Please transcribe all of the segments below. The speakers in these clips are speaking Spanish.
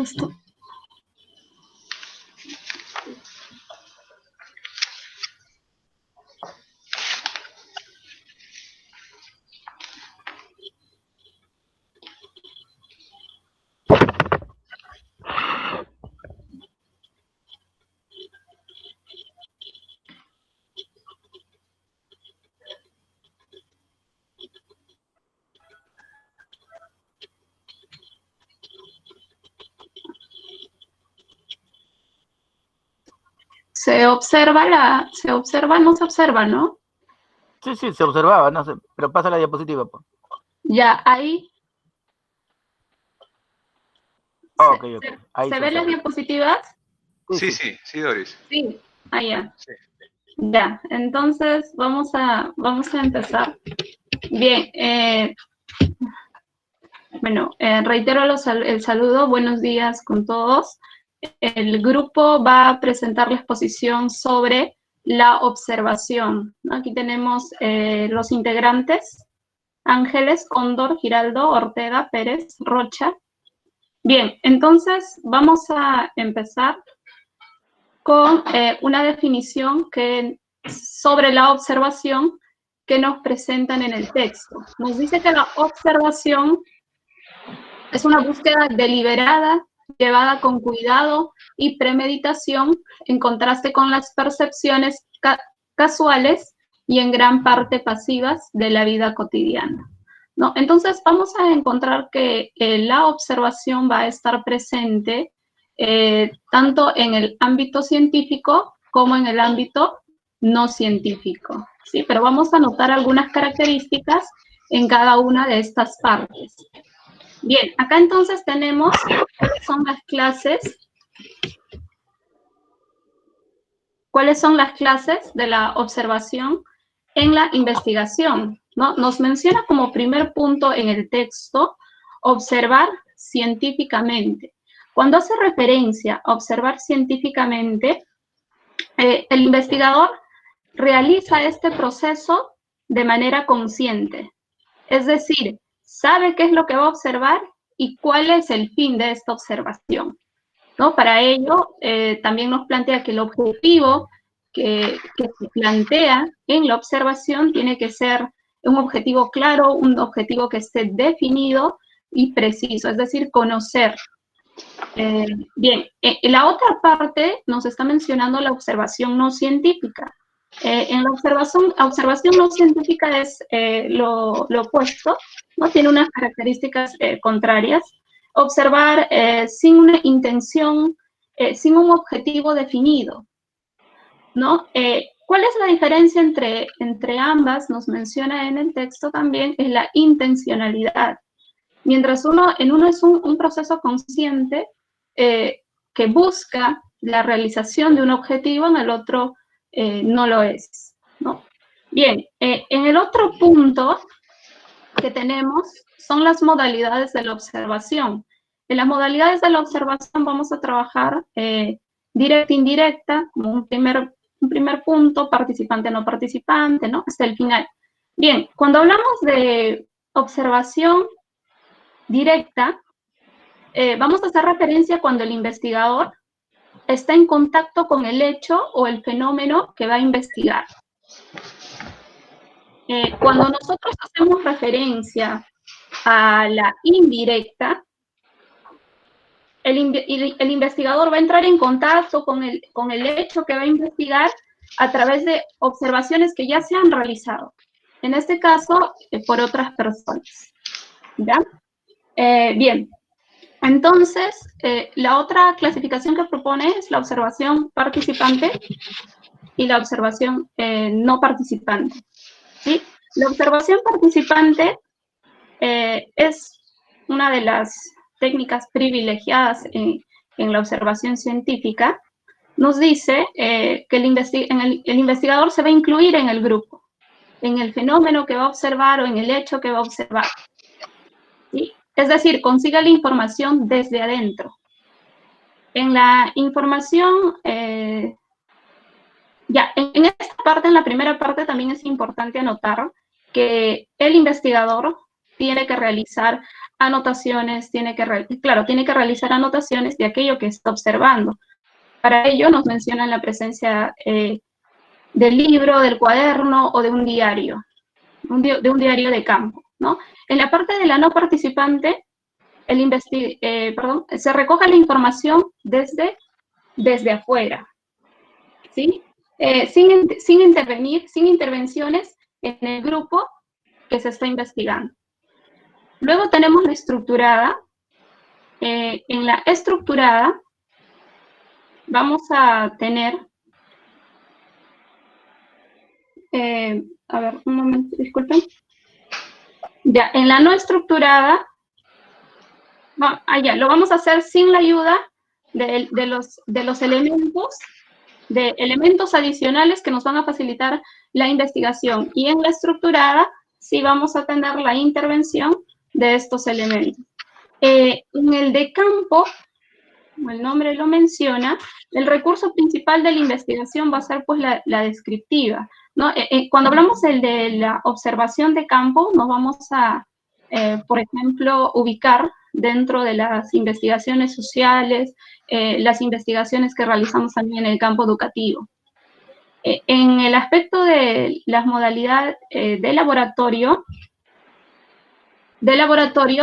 esto. No se observa, ¿no? Sí, se observaba, no sé, pero pasa la diapositiva. Pues. Ya, ahí. Okay. Ahí ¿Se ven las diapositivas? Sí, Doris. Sí, allá. Sí. Ya, entonces vamos a empezar. Bien, reitero el saludo, buenos días con todos. El grupo va a presentar la exposición sobre la observación, ¿no? Aquí tenemos los integrantes: Ángeles, Cóndor, Giraldo, Ortega, Pérez, Rocha. Bien, entonces vamos a empezar con una definición sobre la observación que nos presentan en el texto. Nos dice que la observación es una búsqueda deliberada, llevada con cuidado y premeditación, en contraste con las percepciones casuales y en gran parte pasivas de la vida cotidiana, ¿no? Entonces vamos a encontrar que la observación va a estar presente tanto en el ámbito científico como en el ámbito no científico, ¿sí? Pero vamos a notar algunas características en cada una de estas partes. Bien, acá entonces tenemos cuáles son las clases. ¿Cuáles son las clases de la observación en la investigación? ¿No? Nos menciona como primer punto en el texto observar científicamente. Cuando hace referencia a observar científicamente, el investigador realiza este proceso de manera consciente. Es decir, sabe qué es lo que va a observar y cuál es el fin de esta observación, ¿no? Para ello, también nos plantea que el objetivo que se plantea en la observación tiene que ser un objetivo claro, un objetivo que esté definido y preciso, es decir, conocer. Bien, la otra parte nos está mencionando la observación no científica. En la observación no científica es lo opuesto, ¿no? Tiene unas características contrarias. Observar sin una intención, sin un objetivo definido, ¿no? ¿Cuál es la diferencia entre ambas? Nos menciona en el texto también, es la intencionalidad. Mientras en uno es un proceso consciente que busca la realización de un objetivo, en el otro no lo es, ¿no? Bien, en el otro punto que tenemos son las modalidades de la observación. En las modalidades de la observación vamos a trabajar directa e indirecta, como un primer punto, participante no participante, ¿no? Hasta el final. Bien, cuando hablamos de observación directa, vamos a hacer referencia cuando el investigador está en contacto con el hecho o el fenómeno que va a investigar. Cuando nosotros hacemos referencia a la indirecta, el investigador va a entrar en contacto con el hecho que va a investigar a través de observaciones que ya se han realizado, en este caso por otras personas, ¿ya? Bien, entonces la otra clasificación que propone es la observación participante y la observación no participante, ¿sí? La observación participante es una de las técnicas privilegiadas en la observación científica. Nos dice que el investigador se va a incluir en el grupo, en el fenómeno que va a observar o en el hecho que va a observar, ¿sí? Es decir, consigue la información desde adentro. En la información, en esta parte, en la primera parte, también es importante anotar que el investigador tiene que realizar anotaciones, tiene que realizar anotaciones de aquello que está observando. Para ello nos mencionan la presencia del libro, del cuaderno o de un diario, de un diario de campo, ¿no? En la parte de la no participante, se recoge la información desde afuera, ¿sí? Sin intervenciones en el grupo que se está investigando. Luego tenemos la estructurada. En la estructurada vamos a tener, a ver, un momento, disculpen. Ya, en la no estructurada, lo vamos a hacer sin la ayuda de los elementos adicionales que nos van a facilitar la investigación. Y en la estructurada sí vamos a tener la intervención de estos elementos. En el de campo, como el nombre lo menciona, el recurso principal de la investigación va a ser pues la descriptiva, ¿no? Cuando hablamos de la observación de campo, nos vamos a, por ejemplo, ubicar dentro de las investigaciones sociales, las investigaciones que realizamos también en el campo educativo. En el aspecto de las modalidades de laboratorio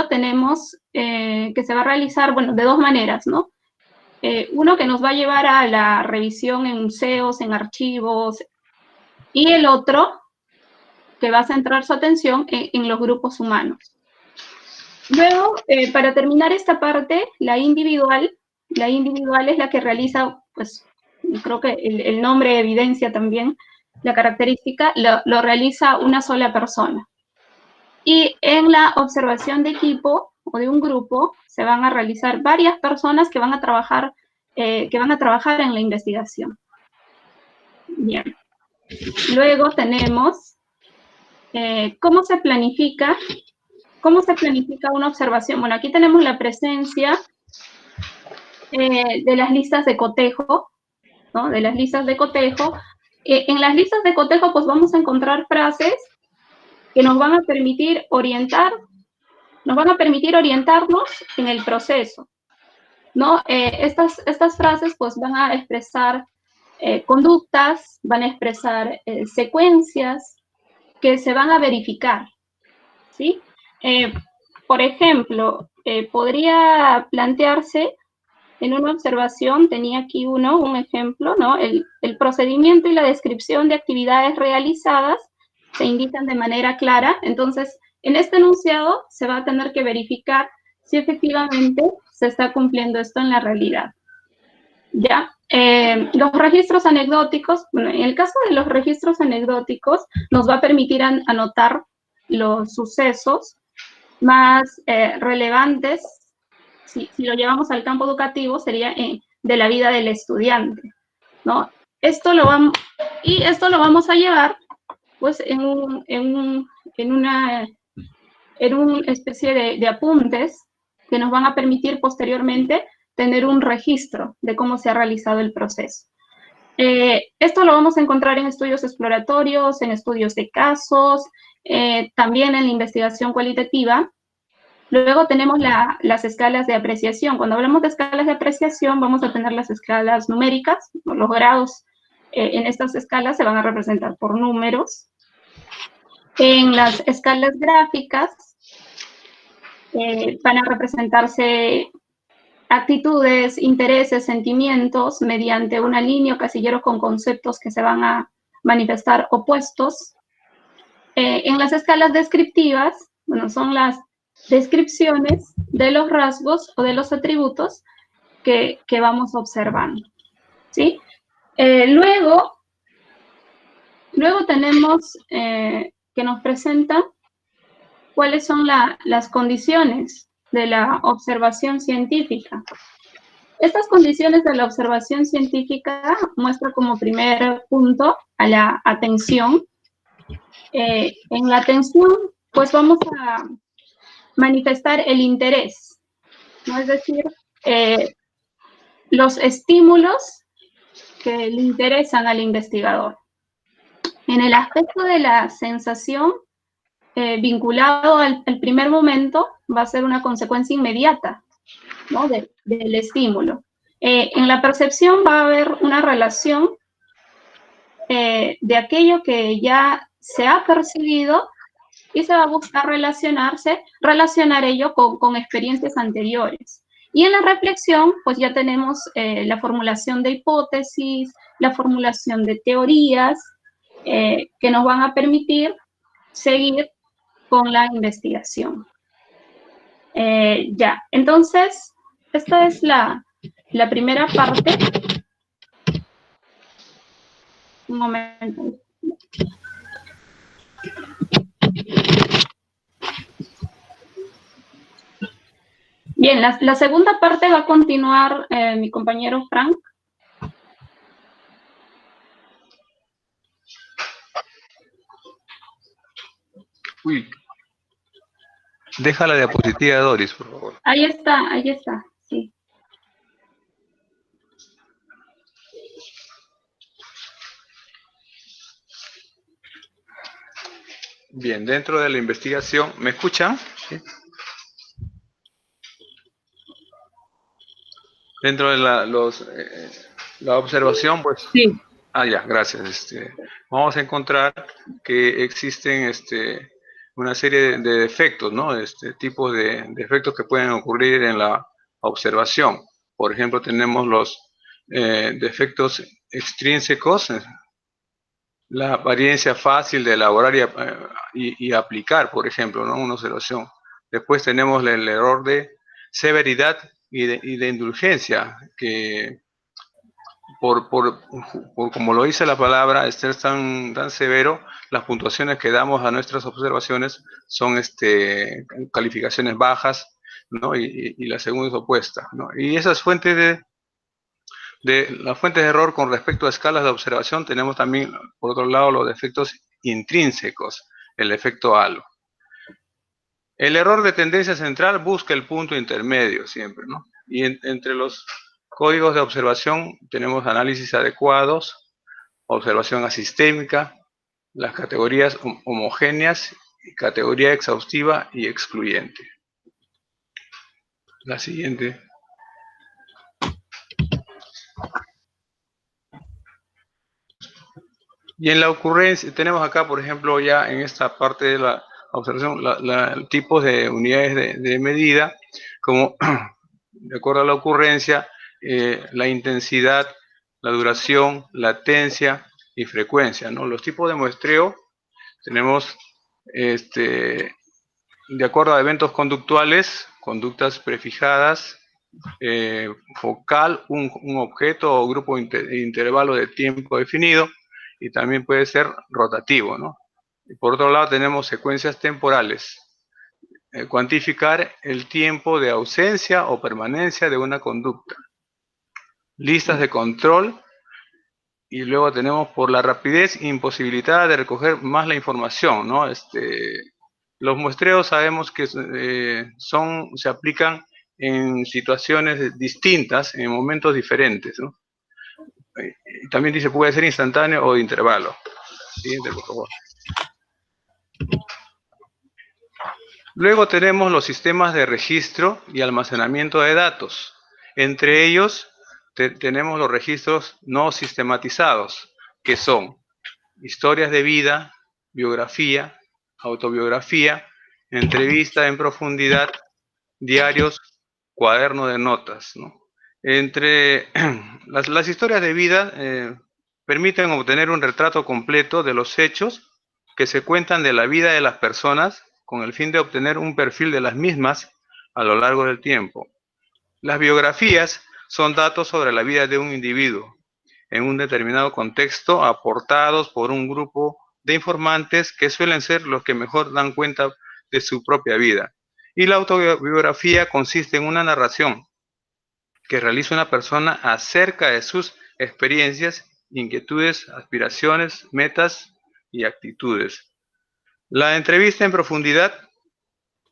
tenemos que se va a realizar, bueno, de dos maneras, ¿no? Uno que nos va a llevar a la revisión en museos, en archivos, y el otro que va a centrar su atención en los grupos humanos. Luego, para terminar esta parte, la individual es la que realiza, pues, creo que el nombre evidencia también la característica, lo realiza una sola persona. Y en la observación de equipo o de un grupo se van a realizar varias personas que van a trabajar en la investigación. Bien. Luego tenemos cómo se planifica una observación. Bueno, aquí tenemos la presencia de las listas de cotejo, ¿no? De las listas de cotejo. En las listas de cotejo, pues vamos a encontrar frases que nos van a permitir orientarnos en el proceso, ¿no? Estas frases pues van a expresar conductas, van a expresar secuencias que se van a verificar, ¿sí? Por ejemplo, podría plantearse en una observación, tenía aquí un ejemplo, ¿no? El procedimiento y la descripción de actividades realizadas se indican de manera clara. Entonces, en este enunciado se va a tener que verificar si efectivamente se está cumpliendo esto en la realidad. ¿Ya? Los registros anecdóticos, bueno, en el caso de los registros anecdóticos, nos va a permitir anotar los sucesos más relevantes. Si lo llevamos al campo educativo, sería de la vida del estudiante, ¿no? Esto lo vamos a llevar, pues, en una especie de apuntes que nos van a permitir posteriormente tener un registro de cómo se ha realizado el proceso. Esto lo vamos a encontrar en estudios exploratorios, en estudios de casos, también en la investigación cualitativa. Luego tenemos las escalas de apreciación. Cuando hablamos de escalas de apreciación, vamos a tener las escalas numéricas. Los grados en estas escalas se van a representar por números. En las escalas gráficas van a representarse actitudes, intereses, sentimientos mediante una línea o casillero con conceptos que se van a manifestar opuestos. En las escalas descriptivas, bueno, son las descripciones de los rasgos o de los atributos que vamos observando, ¿sí? Luego tenemos que nos presenta cuáles son las condiciones de la observación científica. Estas condiciones de la observación científica muestran como primer punto a la atención. En la atención, pues vamos a manifestar el interés, ¿no? Es decir, los estímulos que le interesan al investigador. En el aspecto de la sensación, vinculado al primer momento, va a ser una consecuencia inmediata, ¿no? Del estímulo. En la percepción va a haber una relación de aquello que ya se ha percibido y se va a buscar relacionar ello con experiencias anteriores. Y en la reflexión, pues ya tenemos la formulación de hipótesis, la formulación de teorías que nos van a permitir seguir con la investigación. Ya, entonces, esta es la primera parte. Un momento. Bien, la segunda parte va a continuar mi compañero Frank. Uy. Deja la diapositiva, Doris, por favor. Ahí está, sí. Bien, dentro de la investigación, ¿me escuchan? ¿Sí? Dentro de la observación, pues... Sí. Ah, ya, gracias. Vamos a encontrar que existen una serie de defectos, ¿no? Tipos de defectos que pueden ocurrir en la observación. Por ejemplo, tenemos los defectos extrínsecos, la apariencia fácil de elaborar y aplicar, por ejemplo, ¿no? Una observación. Después tenemos el error de severidad y de indulgencia, que por como lo dice la palabra, ser tan severo, las puntuaciones que damos a nuestras observaciones son calificaciones bajas, ¿no? Y la segunda es opuesta, ¿no? Y esas fuentes las fuentes de error con respecto a escalas de observación, tenemos también, por otro lado, los defectos intrínsecos, el efecto halo. El error de tendencia central busca el punto intermedio siempre, ¿no? Y entre los códigos de observación tenemos análisis adecuados, observación asistémica, las categorías homogéneas, categoría exhaustiva y excluyente. La siguiente. Y en la ocurrencia, tenemos acá, por ejemplo, ya en esta parte de la observación, tipos de unidades de medida, como de acuerdo a la ocurrencia, la intensidad, la duración, latencia y frecuencia, ¿no? Los tipos de muestreo tenemos, de acuerdo a eventos conductuales, conductas prefijadas, focal, un objeto o grupo intervalo de tiempo definido, y también puede ser rotativo, ¿no? Y por otro lado tenemos secuencias temporales, cuantificar el tiempo de ausencia o permanencia de una conducta, listas de control, y luego tenemos por la rapidez imposibilitada de recoger más la información, ¿no? Los muestreos sabemos que se aplican en situaciones distintas, en momentos diferentes, ¿no? También dice puede ser instantáneo o de intervalo. Siguiente, por favor. Luego tenemos los sistemas de registro y almacenamiento de datos. Entre ellos tenemos los registros no sistematizados, que son historias de vida, biografía, autobiografía, entrevista en profundidad, diarios, cuaderno de notas, ¿no? Entre las historias de vida permiten obtener un retrato completo de los hechos que se cuentan de la vida de las personas con el fin de obtener un perfil de las mismas a lo largo del tiempo. Las biografías son datos sobre la vida de un individuo en un determinado contexto aportados por un grupo de informantes que suelen ser los que mejor dan cuenta de su propia vida. Y la autobiografía consiste en una narración que realiza una persona acerca de sus experiencias, inquietudes, aspiraciones, metas y actitudes. La entrevista en profundidad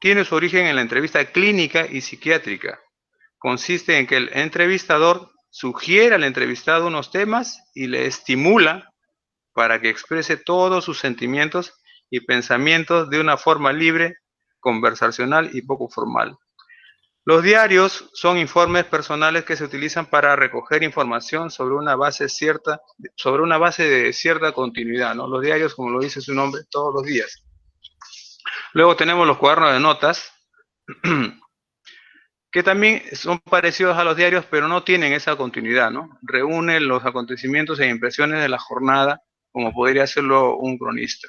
tiene su origen en la entrevista clínica y psiquiátrica. Consiste en que el entrevistador sugiere al entrevistado unos temas y le estimula para que exprese todos sus sentimientos y pensamientos de una forma libre, conversacional y poco formal. Los diarios son informes personales que se utilizan para recoger información sobre una base de cierta continuidad, ¿no? Los diarios, como lo dice su nombre, todos los días. Luego tenemos los cuadernos de notas, que también son parecidos a los diarios, pero no tienen esa continuidad, ¿no? Reúnen los acontecimientos e impresiones de la jornada, como podría hacerlo un cronista.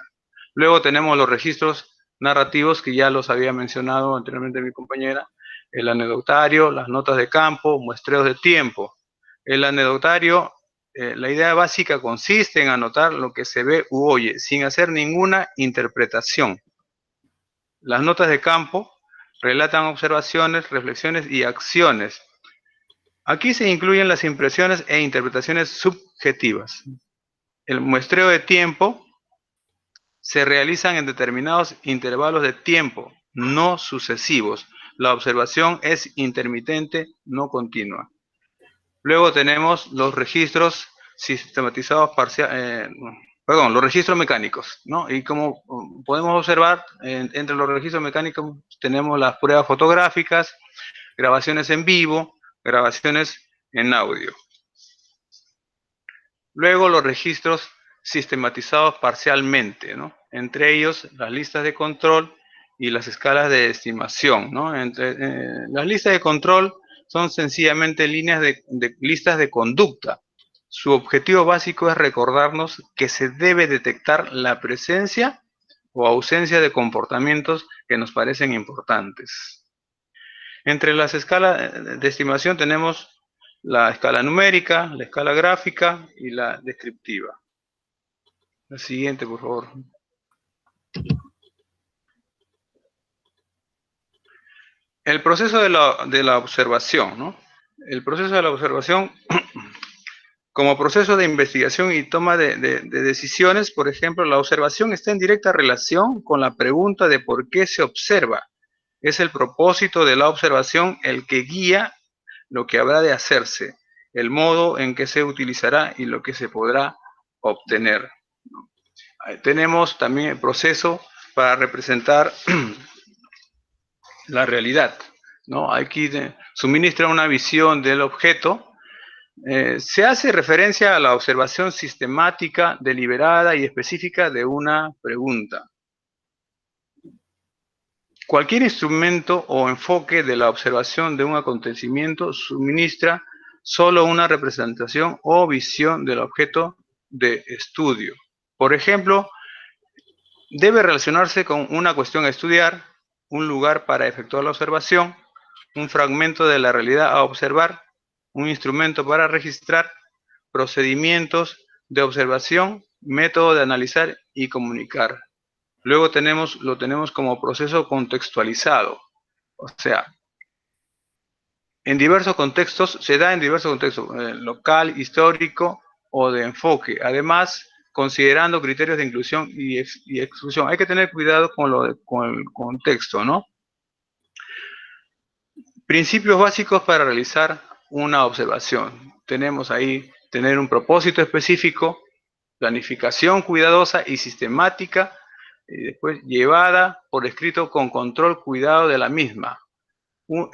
Luego tenemos los registros narrativos, que ya los había mencionado anteriormente mi compañera, el anecdotario, las notas de campo, muestreos de tiempo. El anecdotario, la idea básica consiste en anotar lo que se ve u oye, sin hacer ninguna interpretación. Las notas de campo relatan observaciones, reflexiones y acciones. Aquí se incluyen las impresiones e interpretaciones subjetivas. El muestreo de tiempo se realizan en determinados intervalos de tiempo, no sucesivos. La observación es intermitente, no continua. Luego tenemos los registros sistematizados los registros mecánicos, ¿no? Y como podemos observar, entre los registros mecánicos tenemos las pruebas fotográficas, grabaciones en vivo, grabaciones en audio. Luego los registros sistematizados parcialmente, ¿no? Entre ellos las listas de control y las escalas de estimación, ¿no? Las listas de control son sencillamente listas de conducta. Su objetivo básico es recordarnos que se debe detectar la presencia o ausencia de comportamientos que nos parecen importantes. Entre las escalas de estimación tenemos la escala numérica, la escala gráfica y la descriptiva. La siguiente, por favor. El proceso de la observación, ¿no? El proceso de la observación como proceso de investigación y toma de decisiones, por ejemplo, la observación está en directa relación con la pregunta de por qué se observa. Es el propósito de la observación el que guía lo que habrá de hacerse, el modo en que se utilizará y lo que se podrá obtener. Tenemos también el proceso para representar la realidad, ¿no? Aquí suministra una visión del objeto. Se hace referencia a la observación sistemática, deliberada y específica de una pregunta. Cualquier instrumento o enfoque de la observación de un acontecimiento suministra solo una representación o visión del objeto de estudio. Por ejemplo, debe relacionarse con una cuestión a estudiar, un lugar para efectuar la observación, un fragmento de la realidad a observar, un instrumento para registrar, procedimientos de observación, método de analizar y comunicar. Luego lo tenemos como proceso contextualizado. O sea, en diversos contextos, se da en diversos contextos, local, histórico o de enfoque. Además, considerando criterios de inclusión y exclusión. Hay que tener cuidado con el contexto, ¿no? Principios básicos para realizar una observación. Tenemos ahí tener un propósito específico, planificación cuidadosa y sistemática, y después llevada por escrito con control, cuidado de la misma,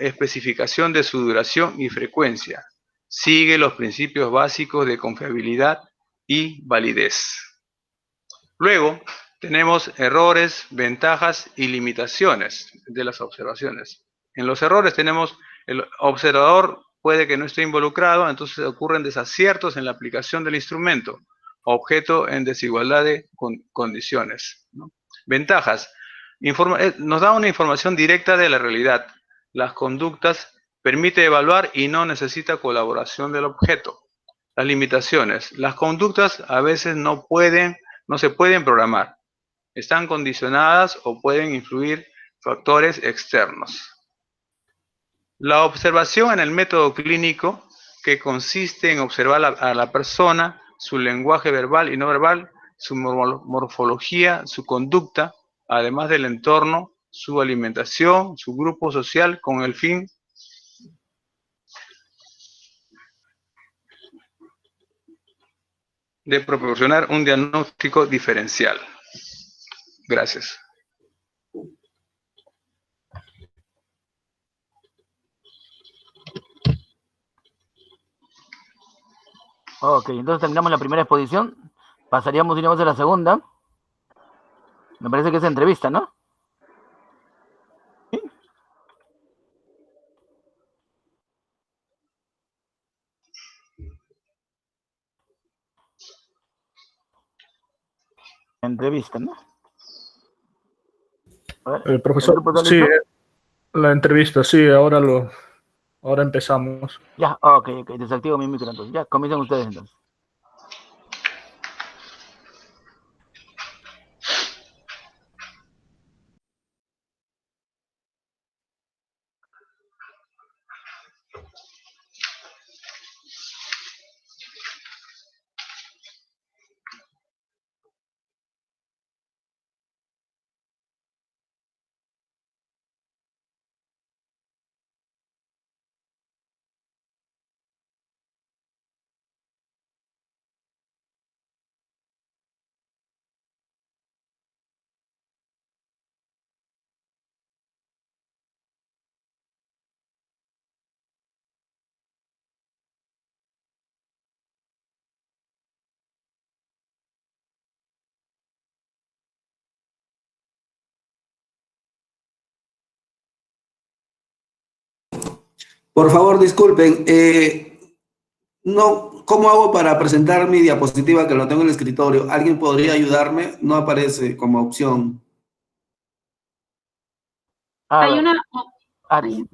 especificación de su duración y frecuencia. Sigue los principios básicos de confiabilidad y validez. Luego tenemos errores, ventajas y limitaciones de las observaciones. En los errores tenemos el observador puede que no esté involucrado, entonces ocurren desaciertos en la aplicación del instrumento, objeto en desigualdad de condiciones, ¿no? Ventajas. Nos da una información directa de la realidad. Las conductas permite evaluar y no necesita colaboración del objeto. Las limitaciones. Las conductas a veces no se pueden programar. Están condicionadas o pueden influir factores externos. La observación en el método clínico, que consiste en observar a la persona, su lenguaje verbal y no verbal, su morfología, su conducta, además del entorno, su alimentación, su grupo social, con el fin de proporcionar un diagnóstico diferencial. Gracias. Ok, entonces terminamos la primera exposición. Pasaríamos de una vez a la segunda. Me parece que es entrevista, ¿no? ¿Sí? Entrevista, ¿no? A ver, ¿el profesor, grupo está sí, listo? la entrevista, sí, ahora empezamos. Ya, ok, desactivo mi micro entonces. Ya, comiencen ustedes entonces. Por favor, disculpen. No, ¿cómo hago para presentar mi diapositiva que lo tengo en el escritorio? ¿Alguien podría ayudarme? No aparece como opción. A Hay ver, una... Aris,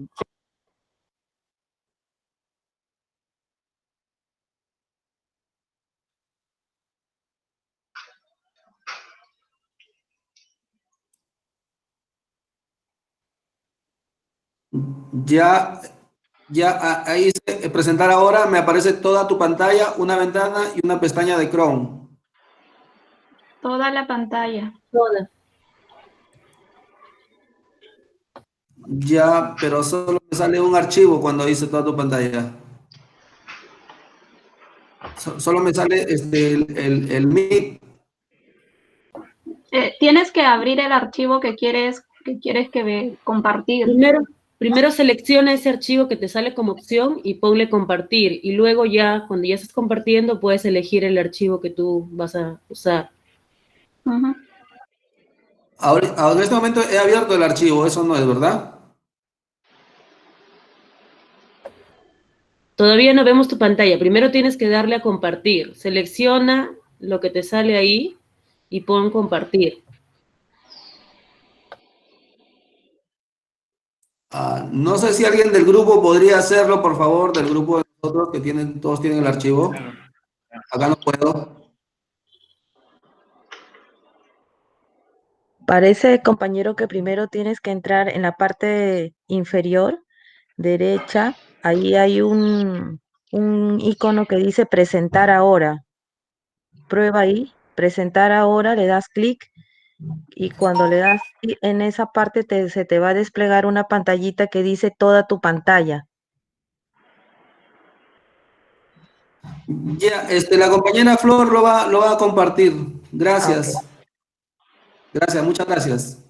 Ya, ahí dice presentar ahora, me aparece toda tu pantalla, una ventana y una pestaña de Chrome. Toda la pantalla. Toda. Ya, pero solo me sale un archivo cuando dice toda tu pantalla. Solo me sale el Meet. Tienes que abrir el archivo que quieres compartir. Primero selecciona ese archivo que te sale como opción y ponle compartir. Y luego ya, cuando ya estés compartiendo, puedes elegir el archivo que tú vas a usar. Ujú. Ahora, en este momento he abierto el archivo, eso no es verdad. Todavía no vemos tu pantalla. Primero tienes que darle a compartir. Selecciona lo que te sale ahí y pon compartir. No sé si alguien del grupo podría hacerlo, por favor, del grupo de nosotros que todos tienen el archivo. Acá no puedo. Parece, compañero, que primero tienes que entrar en la parte inferior derecha. Ahí hay un icono que dice presentar ahora. Prueba ahí, presentar ahora, le das clic y cuando le das clic en esa parte se te va a desplegar una pantallita que dice toda tu pantalla. Ya, la compañera Flor lo va a compartir. Gracias. Ok. Gracias, muchas gracias.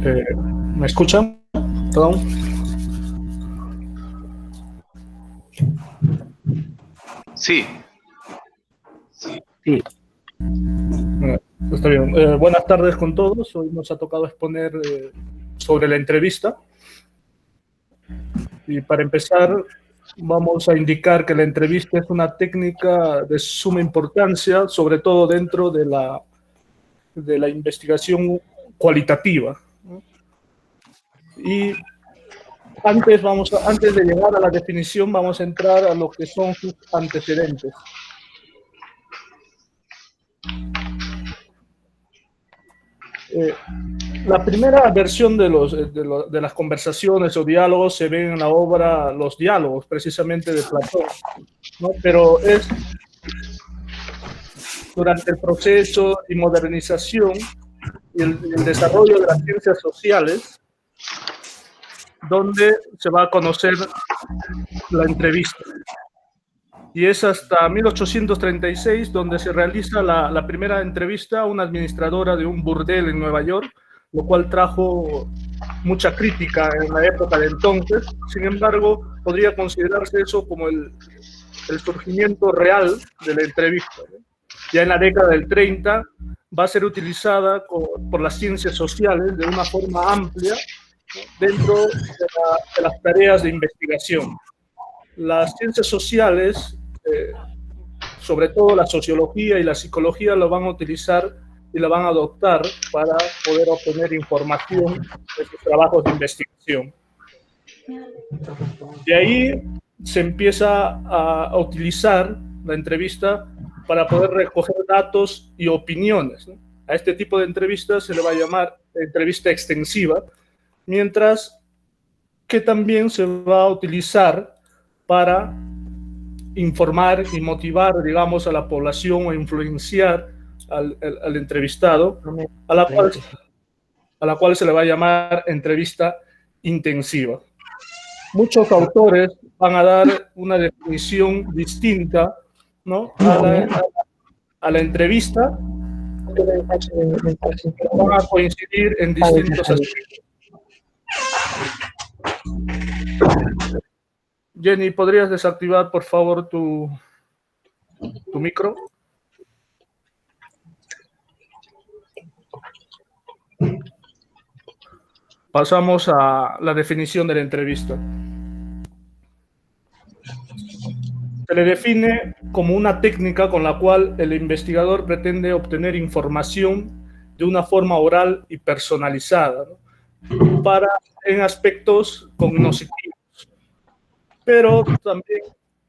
¿Me escuchan? ¿Todo? Sí. sí. Está bien. Buenas tardes con todos. Hoy nos ha tocado exponer sobre la entrevista. Y para empezar, vamos a indicar que la entrevista es una técnica de suma importancia, sobre todo dentro de la investigación cualitativa. Y antes de llegar a la definición, vamos a entrar a lo que son sus antecedentes. La primera versión de las conversaciones o diálogos se ve en la obra Los Diálogos, precisamente de Platón, ¿no? Pero es durante el proceso y modernización y el desarrollo de las ciencias sociales donde se va a conocer la entrevista. Y es hasta 1836 donde se realiza la primera entrevista a una administradora de un burdel en Nueva York, lo cual trajo mucha crítica en la época de entonces. Sin embargo, podría considerarse eso como el surgimiento real de la entrevista, ¿no? Ya en la década del 30 va a ser utilizada por las ciencias sociales de una forma amplia, ¿no?, dentro de las tareas de investigación. Las ciencias sociales, sobre todo la sociología y la psicología, lo van a utilizar y la van a adoptar para poder obtener información de sus trabajos de investigación. De ahí se empieza a utilizar la entrevista para poder recoger datos y opiniones, ¿no? A este tipo de entrevistas se le va a llamar entrevista extensiva, mientras que también se va a utilizar para informar y motivar, digamos, a la población o influenciar al entrevistado, a la cual se le va a llamar entrevista intensiva. Muchos autores van a dar una definición distinta, ¿no?, a la entrevista. Van a coincidir en distintos aspectos. Jenny, ¿podrías desactivar, por favor, tu micro? Pasamos a la definición de la entrevista. Se le define como una técnica con la cual el investigador pretende obtener información de una forma oral y personalizada, ¿no?, en aspectos cognitivos. Pero también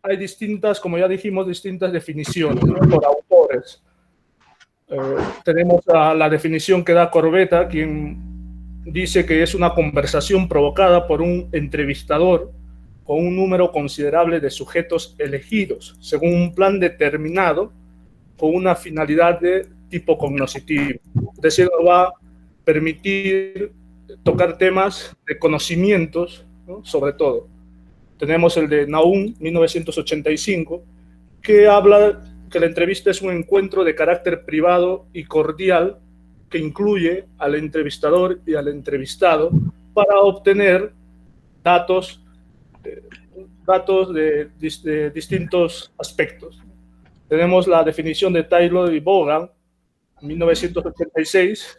hay distintas, como ya dijimos, distintas definiciones, ¿no?, por autores. Tenemos la definición que da Corbetta, quien dice que es una conversación provocada por un entrevistador con un número considerable de sujetos elegidos, según un plan determinado, con una finalidad de tipo cognoscitivo. Es decir, nos va a permitir tocar temas de conocimientos, ¿no?, sobre todo. Tenemos el de Naum, 1985, que habla que la entrevista es un encuentro de carácter privado y cordial que incluye al entrevistador y al entrevistado para obtener datos de distintos aspectos. Tenemos la definición de Taylor y Vaughan, 1986,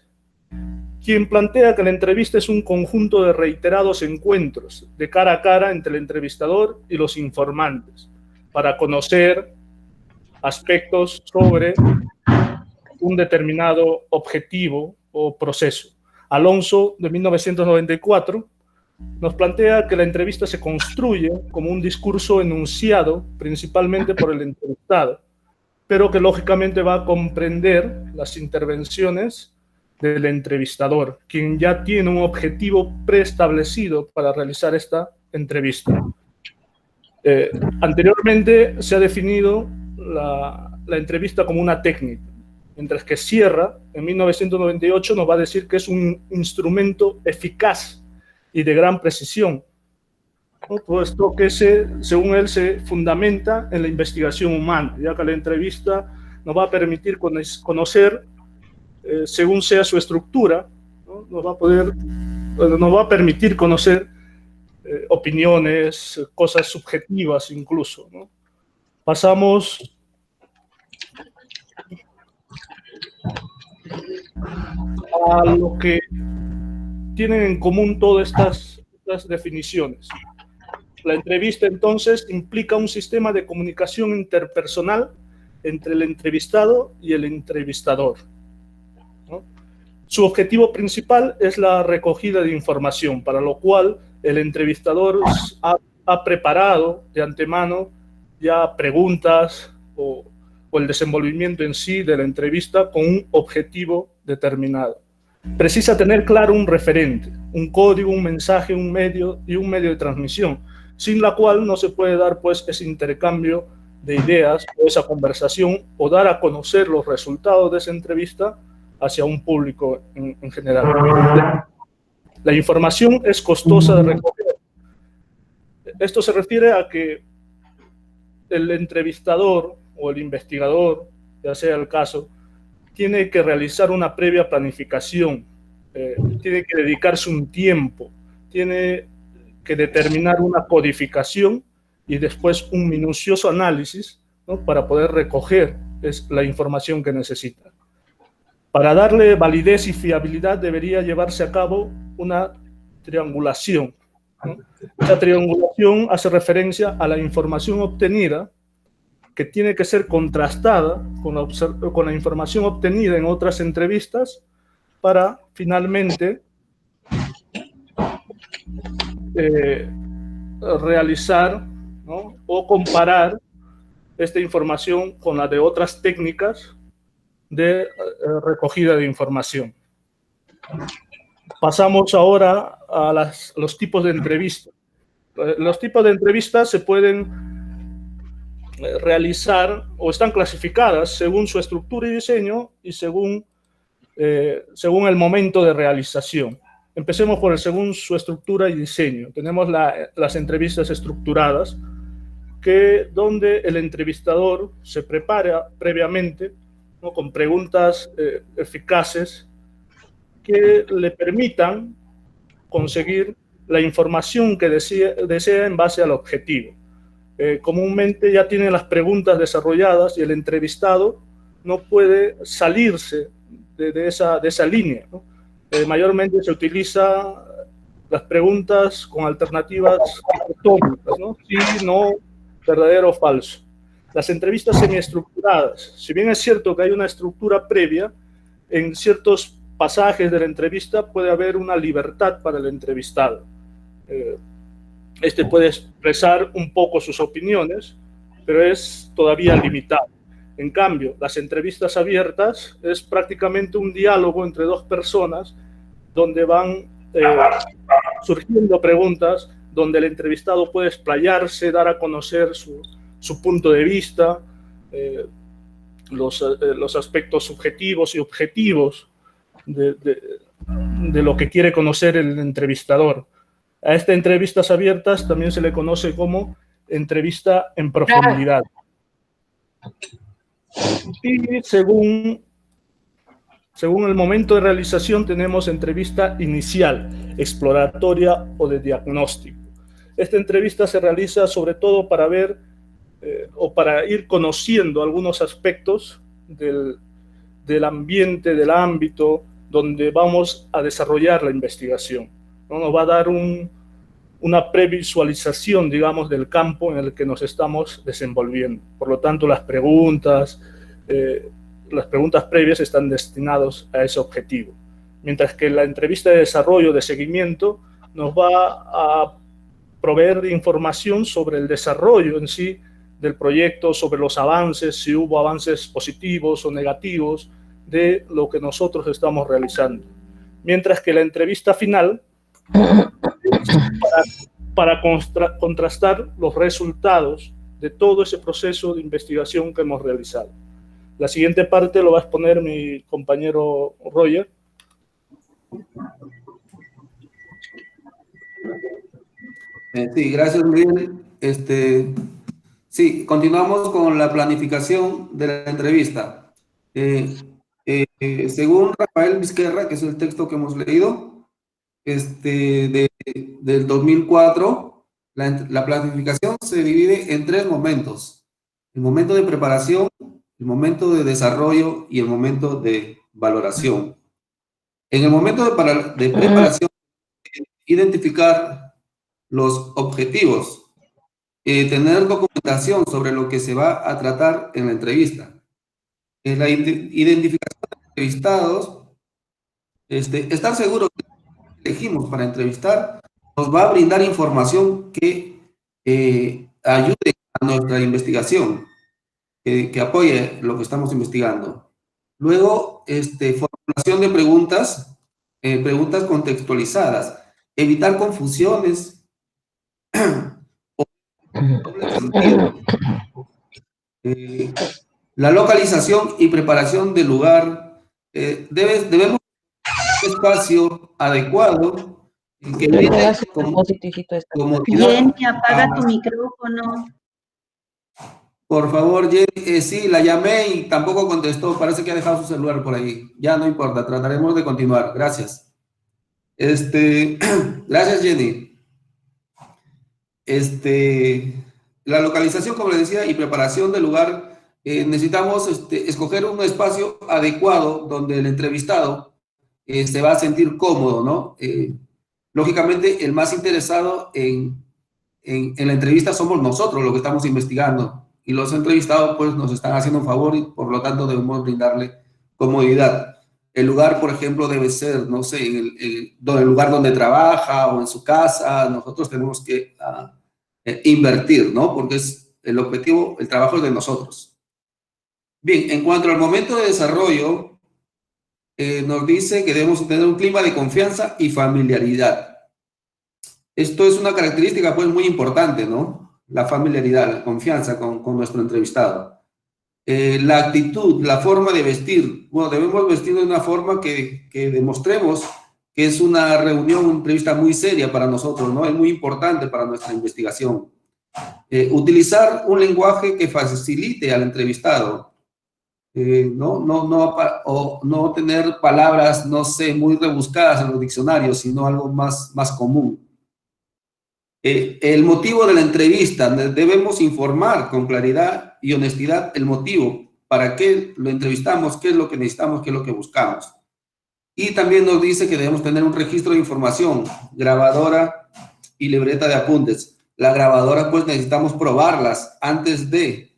quien plantea que la entrevista es un conjunto de reiterados encuentros de cara a cara entre el entrevistador y los informantes para conocer aspectos sobre un determinado objetivo o proceso. Alonso, de 1994, nos plantea que la entrevista se construye como un discurso enunciado principalmente por el entrevistado, pero que lógicamente va a comprender las intervenciones del entrevistador, quien ya tiene un objetivo preestablecido para realizar esta entrevista. Anteriormente se ha definido la entrevista como una técnica, mientras que Sierra, en 1998, nos va a decir que es un instrumento eficaz y de gran precisión, ¿no?, puesto que según él se fundamenta en la investigación humana, ya que la entrevista nos va a permitir conocer, según sea su estructura, ¿no?, nos va a permitir conocer opiniones, cosas subjetivas incluso, ¿no? Pasamos a lo que tienen en común todas estas definiciones. La entrevista, entonces, implica un sistema de comunicación interpersonal entre el entrevistado y el entrevistador, ¿no? Su objetivo principal es la recogida de información, para lo cual el entrevistador ha preparado de antemano ya preguntas o el desenvolvimiento en sí de la entrevista con un objetivo determinado. precisa tener claro un referente, un código, un mensaje, un medio y un medio de transmisión, sin la cual no se puede dar pues ese intercambio de ideas o esa conversación o dar a conocer los resultados de esa entrevista hacia un público en general. La información es costosa de recoger. Esto se refiere a que el entrevistador o el investigador, ya sea el caso, tiene que realizar una previa planificación, tiene que dedicarse un tiempo, tiene que determinar una codificación y después un minucioso análisis, ¿no?, para poder recoger la información que necesita. Para darle validez y fiabilidad debería llevarse a cabo una triangulación, ¿no? Esa triangulación hace referencia a la información obtenida, que tiene que ser contrastada con la información obtenida en otras entrevistas para finalmente realizar, ¿no?, o comparar esta información con la de otras técnicas de recogida de información. Pasamos ahora a los tipos de entrevistas. Los tipos de entrevistas se pueden realizar o están clasificadas según su estructura y diseño y según el momento de realización. Empecemos por según su estructura y diseño. Tenemos las entrevistas estructuradas, donde el entrevistador se prepara previamente, ¿no?, con preguntas eficaces que le permitan conseguir la información que desea en base al objetivo. Comúnmente ya tiene las preguntas desarrolladas y el entrevistado no puede salirse de esa línea, ¿no? Mayormente se utiliza las preguntas con alternativas dicotómicas, ¿no? Sí, no, verdadero o falso. Las entrevistas semiestructuradas, si bien es cierto que hay una estructura previa, en ciertos pasajes de la entrevista puede haber una libertad para el entrevistado. Este puede expresar un poco sus opiniones, pero es todavía limitado. En cambio, las entrevistas abiertas es prácticamente un diálogo entre dos personas donde van surgiendo preguntas, donde el entrevistado puede explayarse, dar a conocer su punto de vista, los aspectos subjetivos y objetivos de lo que quiere conocer el entrevistador. A estas entrevistas abiertas también se le conoce como entrevista en profundidad. Y según el momento de realización tenemos entrevista inicial, exploratoria o de diagnóstico. Esta entrevista se realiza sobre todo para ver o para ir conociendo algunos aspectos del ambiente, del ámbito donde vamos a desarrollar la investigación, ¿no? Nos va a dar una previsualización, digamos, del campo en el que nos estamos desenvolviendo. Por lo tanto, las preguntas previas están destinadas a ese objetivo. Mientras que la entrevista de desarrollo, de seguimiento, nos va a proveer de información sobre el desarrollo en sí del proyecto, sobre los avances, si hubo avances positivos o negativos de lo que nosotros estamos realizando. Mientras que la entrevista final para contrastar los resultados de todo ese proceso de investigación que hemos realizado. La siguiente parte lo va a exponer mi compañero Roger. Sí, gracias, Miguel. Sí, continuamos con la planificación de la entrevista. Según Rafael Vizquerra, que es el texto que hemos leído, del 2004, la planificación se divide en 3 momentos: el momento de preparación, el momento de desarrollo y el momento de valoración. En el momento de preparación, identificar los objetivos, tener documentación sobre lo que se va a tratar en la entrevista, la identificación de entrevistados, estar seguro que elegimos para entrevistar nos va a brindar información que ayude a nuestra investigación, que apoye lo que estamos investigando. Luego, formulación de preguntas preguntas contextualizadas, evitar confusiones o doble sentido. La localización y preparación del lugar. Debemos tener un espacio adecuado que brinde comodidad. Jenny, apaga tu micrófono. Por favor, Jenny, sí, la llamé y tampoco contestó. Parece que ha dejado su celular por ahí. Ya no importa, trataremos de continuar. Gracias. Gracias, Jenny. La localización, como le decía, y preparación del lugar. Necesitamos escoger un espacio adecuado donde el entrevistado se va a sentir cómodo, ¿no? Lógicamente, el más interesado en la entrevista somos nosotros, los que estamos investigando. Y los entrevistados, pues, nos están haciendo un favor y, por lo tanto, debemos brindarle comodidad. El lugar, por ejemplo, debe ser, no sé, el lugar donde trabaja o en su casa. Nosotros tenemos que invertir, ¿no? Porque es el objetivo, el trabajo es de nosotros. Bien, en cuanto al momento de desarrollo, nos dice que debemos tener un clima de confianza y familiaridad. Esto es una característica, pues, muy importante, ¿no? La familiaridad, la confianza con nuestro entrevistado. La actitud, la forma de vestir. Bueno, debemos vestir de una forma que demostremos que es una reunión, una entrevista muy seria para nosotros, ¿no? Es muy importante para nuestra investigación. Utilizar un lenguaje que facilite al entrevistado. No tener palabras, no sé, muy rebuscadas en los diccionarios, sino algo más común. El motivo de la entrevista, debemos informar con claridad y honestidad el motivo, para qué lo entrevistamos, qué es lo que necesitamos, qué es lo que buscamos. Y también nos dice que debemos tener un registro de información, grabadora y libreta de apuntes. La grabadora, pues, necesitamos probarlas antes de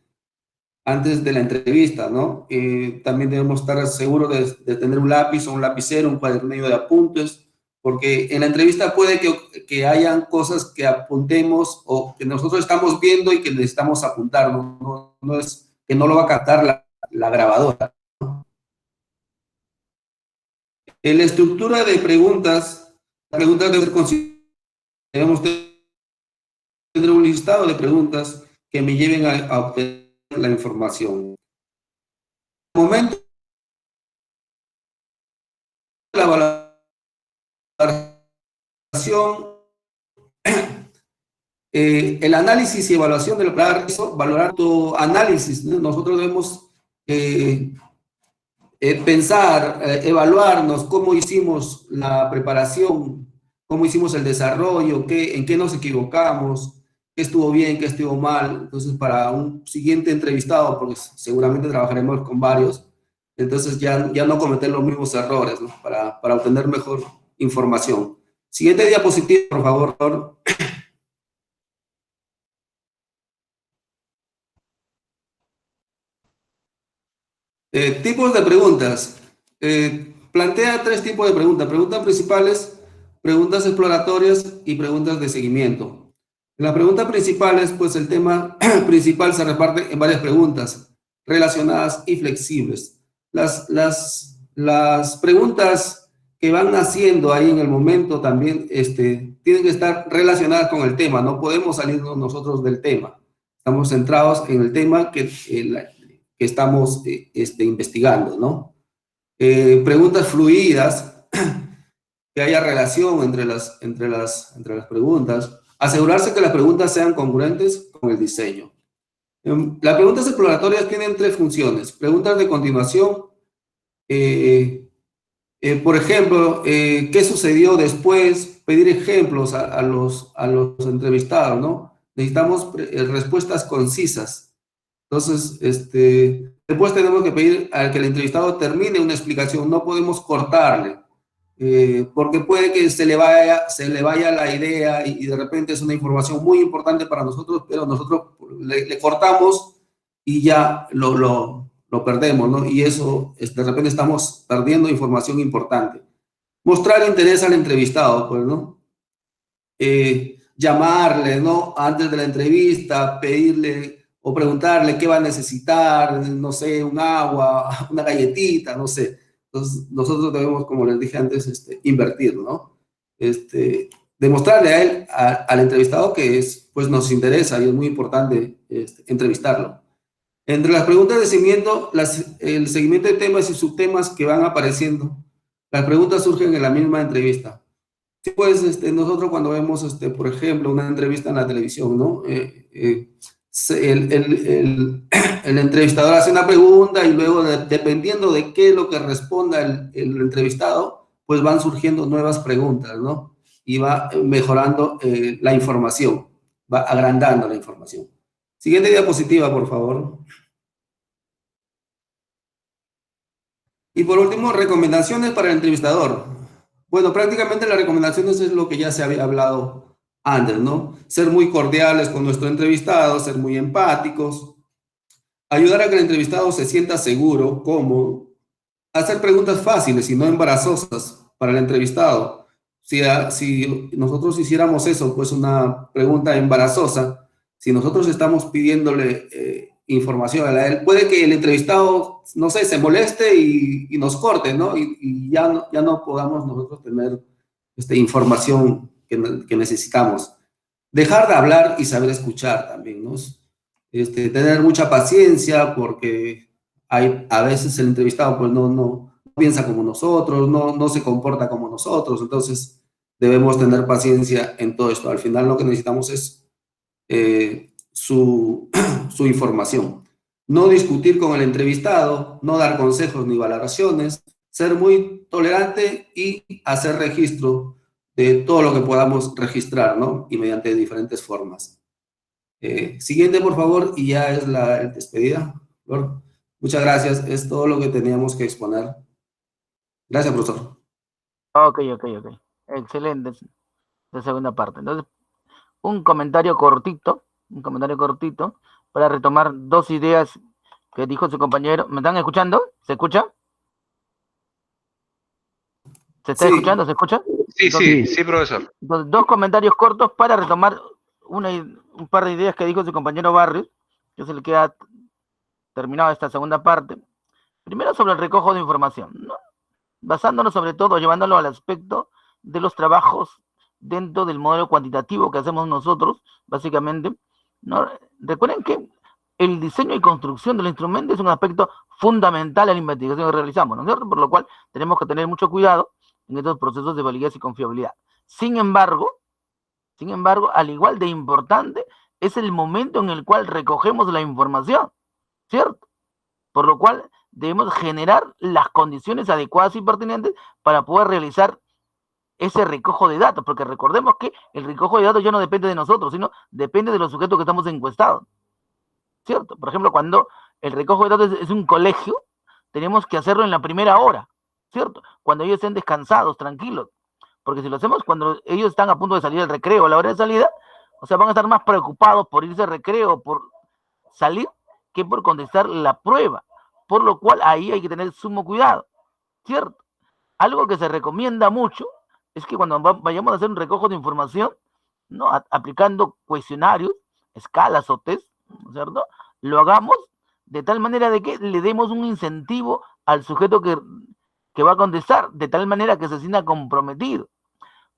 la entrevista, ¿no? También debemos estar seguros de tener un lápiz o un lapicero, un cuadernillo de apuntes, porque en la entrevista puede que hayan cosas que apuntemos o que nosotros estamos viendo y que necesitamos apuntar, no es que no lo va a captar la grabadora. En la estructura de preguntas, las preguntas deben ser consistentes. Debemos tener un listado de preguntas que me lleven a obtener la información. En el momento de la valoración, el análisis y evaluación del valorar tu análisis, ¿no? Nosotros debemos pensar, evaluarnos cómo hicimos la preparación, cómo hicimos el desarrollo, en qué nos equivocamos, qué estuvo bien, qué estuvo mal. Entonces, para un siguiente entrevistado, porque seguramente trabajaremos con varios, entonces ya no cometer los mismos errores, ¿no? Para obtener mejor información. Siguiente diapositiva, por favor. Tipos de preguntas. Plantea 3 tipos de preguntas. Preguntas principales, preguntas exploratorias y preguntas de seguimiento. En las preguntas principales, pues el tema principal se reparte en varias preguntas relacionadas y flexibles. Las preguntas que van naciendo ahí en el momento también tienen que estar relacionadas con el tema. No podemos salirnos nosotros del tema. Estamos centrados en el tema que estamos investigando, ¿no? Preguntas fluidas, que haya relación entre las preguntas. Asegurarse que las preguntas sean congruentes con el diseño. Las preguntas exploratorias tienen 3 funciones. Preguntas de continuación. Por ejemplo, ¿qué sucedió después? Pedir ejemplos a los entrevistados, ¿no? Necesitamos respuestas concisas. Entonces, después tenemos que pedir al que el entrevistado termine una explicación. No podemos cortarle, porque puede que se le vaya la idea y de repente es una información muy importante para nosotros, pero nosotros le cortamos y ya lo perdemos, ¿no? Y eso, de repente estamos perdiendo información importante. Mostrar interés al entrevistado, pues, ¿no? Llamarle, ¿no? Antes de la entrevista, pedirle o preguntarle qué va a necesitar, no sé, un agua, una galletita, no sé. Entonces, nosotros debemos, como les dije antes, invertir, ¿no? Demostrarle a él, al entrevistado, que pues nos interesa y es muy importante entrevistarlo. Entre las preguntas de seguimiento, el seguimiento de temas y subtemas que van apareciendo, las preguntas surgen en la misma entrevista. Sí, pues nosotros cuando vemos, por ejemplo, una entrevista en la televisión, ¿no? El entrevistador hace una pregunta y luego, dependiendo de qué es lo que responda el entrevistado, pues van surgiendo nuevas preguntas, ¿no? Y va mejorando la información, va agrandando la información. Siguiente diapositiva, por favor. Y por último, recomendaciones para el entrevistador. Bueno, prácticamente las recomendaciones es lo que ya se había hablado antes, ¿no? Ser muy cordiales con nuestro entrevistado, ser muy empáticos, ayudar a que el entrevistado se sienta seguro, cómodo, hacer preguntas fáciles y no embarazosas para el entrevistado. Si nosotros hiciéramos eso, pues una pregunta embarazosa, si nosotros estamos pidiéndole información a él, puede que el entrevistado, no sé, se moleste y nos corte, ¿no? Y ya no podamos nosotros tener información que necesitamos. Dejar de hablar y saber escuchar también, ¿no? Tener mucha paciencia porque a veces el entrevistado pues no piensa como nosotros, no se comporta como nosotros, entonces debemos tener paciencia en todo esto. Al final lo que necesitamos es su información. No discutir con el entrevistado, no dar consejos ni valoraciones, ser muy tolerante y hacer registro de todo lo que podamos registrar, ¿no? Y mediante diferentes formas. Siguiente, por favor, y ya es la despedida. Muchas gracias, es todo lo que teníamos que exponer. Gracias, profesor. Ok. Excelente. La segunda parte. Entonces, un comentario cortito para retomar dos ideas que dijo su compañero. ¿Me están escuchando? ¿Se escucha? ¿Se está escuchando? ¿Se escucha? Sí, entonces, sí, profesor. Entonces, dos comentarios cortos para retomar un par de ideas que dijo su compañero Barrios, que es el que ha terminado esta segunda parte. Primero, sobre el recojo de información, ¿no? Basándonos sobre todo, llevándolo al aspecto de los trabajos dentro del modelo cuantitativo que hacemos nosotros, básicamente, ¿no? Recuerden que el diseño y construcción del instrumento es un aspecto fundamental en la investigación que realizamos, ¿no es cierto? Por lo cual tenemos que tener mucho cuidado en estos procesos de validez y confiabilidad. Sin embargo, al igual de importante, es el momento en el cual recogemos la información, ¿cierto? Por lo cual debemos generar las condiciones adecuadas y pertinentes para poder realizar ese recojo de datos, porque recordemos que el recojo de datos ya no depende de nosotros, sino depende de los sujetos que estamos encuestados, ¿cierto? Por ejemplo, cuando el recojo de datos es un colegio, tenemos que hacerlo en la primera hora, ¿cierto? Cuando ellos estén descansados, tranquilos, porque si lo hacemos cuando ellos están a punto de salir del recreo, a la hora de salida, o sea, van a estar más preocupados por irse al recreo, por salir, que por contestar la prueba, por lo cual ahí hay que tener sumo cuidado, ¿cierto? Algo que se recomienda mucho es que cuando vayamos a hacer un recojo de información, ¿no? Aplicando cuestionarios, escalas o test, ¿no es cierto? Lo hagamos de tal manera de que le demos un incentivo al sujeto que va a contestar, de tal manera que se sienta comprometido.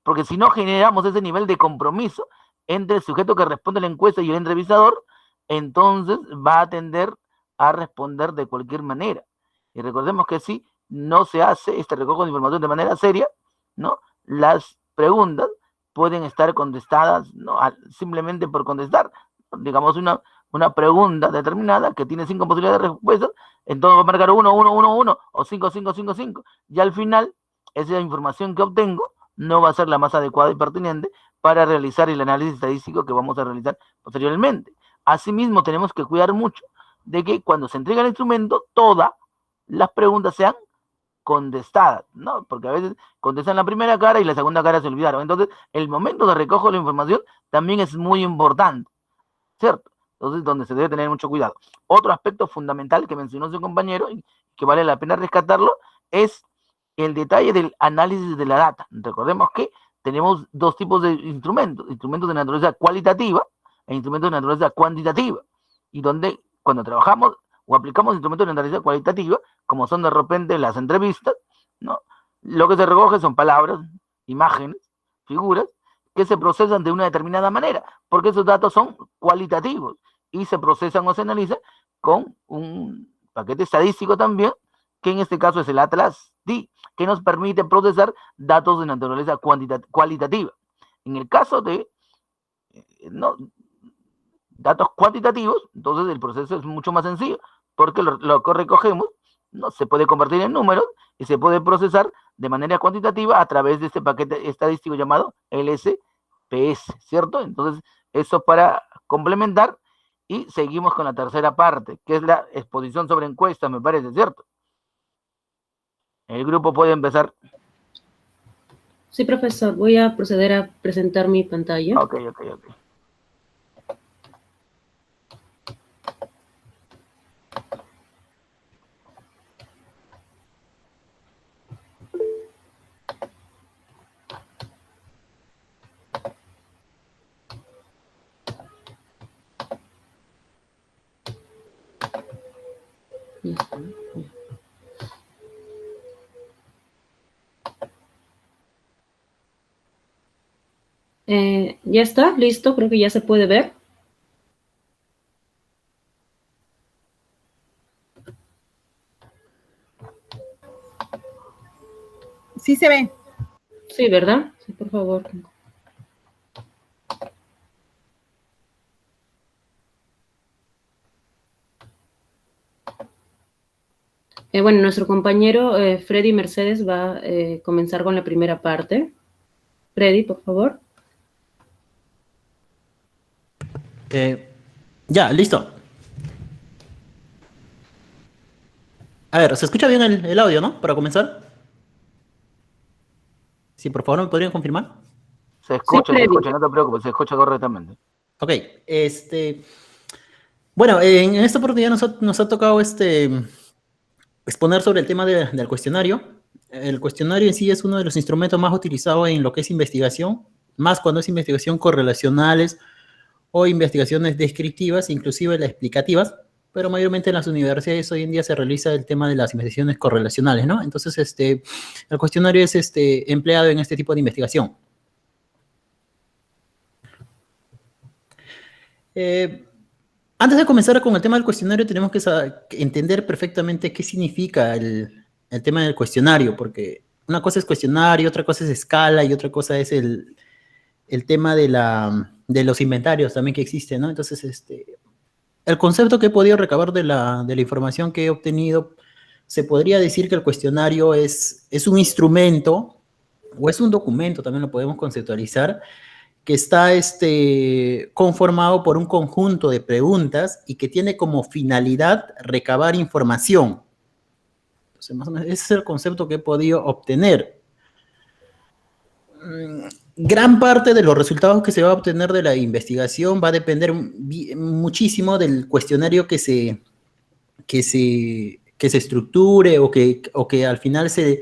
Porque si no generamos ese nivel de compromiso entre el sujeto que responde la encuesta y el entrevistador, entonces va a tender a responder de cualquier manera. Y recordemos que si no se hace este recojo de información de manera seria, ¿no? Las preguntas pueden estar contestadas, ¿no? Simplemente por contestar. Digamos una pregunta determinada que tiene 5 posibilidades de respuestas, entonces va a marcar 1, 1, 1, 1 o 5, 5, 5, 5. Y al final, esa información que obtengo no va a ser la más adecuada y pertinente para realizar el análisis estadístico que vamos a realizar posteriormente. Asimismo, tenemos que cuidar mucho de que cuando se entrega el instrumento, todas las preguntas sean contestadas, ¿no? Porque a veces contestan la primera cara y la segunda cara se olvidaron. Entonces, el momento de recojo de la información también es muy importante, ¿cierto? Entonces, donde se debe tener mucho cuidado. Otro aspecto fundamental que mencionó su compañero y que vale la pena rescatarlo es el detalle del análisis de la data. Recordemos que tenemos dos tipos de instrumentos de naturaleza cualitativa e instrumentos de naturaleza cuantitativa, y donde cuando trabajamos o aplicamos instrumentos de naturaleza cualitativa, como son de repente las entrevistas, ¿no? Lo que se recoge son palabras, imágenes, figuras, que se procesan de una determinada manera, porque esos datos son cualitativos y se procesan o se analizan con un paquete estadístico también, que en este caso es el Atlas D, que nos permite procesar datos de naturaleza cualitativa. En el caso de datos cuantitativos, entonces el proceso es mucho más sencillo, porque lo que recogemos no se puede convertir en números y se puede procesar de manera cuantitativa a través de este paquete estadístico llamado LSPS, ¿cierto? Entonces, eso para complementar, y seguimos con la tercera parte, que es la exposición sobre encuestas, me parece, ¿cierto? El grupo puede empezar. Sí, profesor, voy a proceder a presentar mi pantalla. Ok. Ya está. Ya está, listo, creo que ya se puede ver. Sí se ve. Sí, ¿verdad? Sí, por favor. Bueno, nuestro compañero Freddy Mercedes va a comenzar con la primera parte. Freddy, por favor. Ya, listo. A ver, ¿se escucha bien el audio, no? Para comenzar. Sí, por favor, ¿me podrían confirmar? Se escucha, Sí, no te preocupes, se escucha correctamente. Ok, bueno, en esta oportunidad nos ha tocado exponer sobre el tema del cuestionario. El cuestionario en sí es uno de los instrumentos más utilizados en lo que es investigación, más cuando es investigación correlacionales o investigaciones descriptivas, inclusive las explicativas, pero mayormente en las universidades hoy en día se realiza el tema de las investigaciones correlacionales, ¿no? Entonces, el cuestionario es empleado en este tipo de investigación. Antes de comenzar con el tema del cuestionario, tenemos que entender perfectamente qué significa el tema del cuestionario, porque una cosa es cuestionario, otra cosa es escala y otra cosa es el tema de los inventarios también que existen, ¿no? Entonces, el concepto que he podido recabar de la información que he obtenido, se podría decir que el cuestionario es un instrumento o es un documento, también lo podemos conceptualizar, que está conformado por un conjunto de preguntas y que tiene como finalidad recabar información. Entonces, más o menos, ese es el concepto que he podido obtener. Gran parte de los resultados que se va a obtener de la investigación va a depender muchísimo del cuestionario que se estructure o que al final se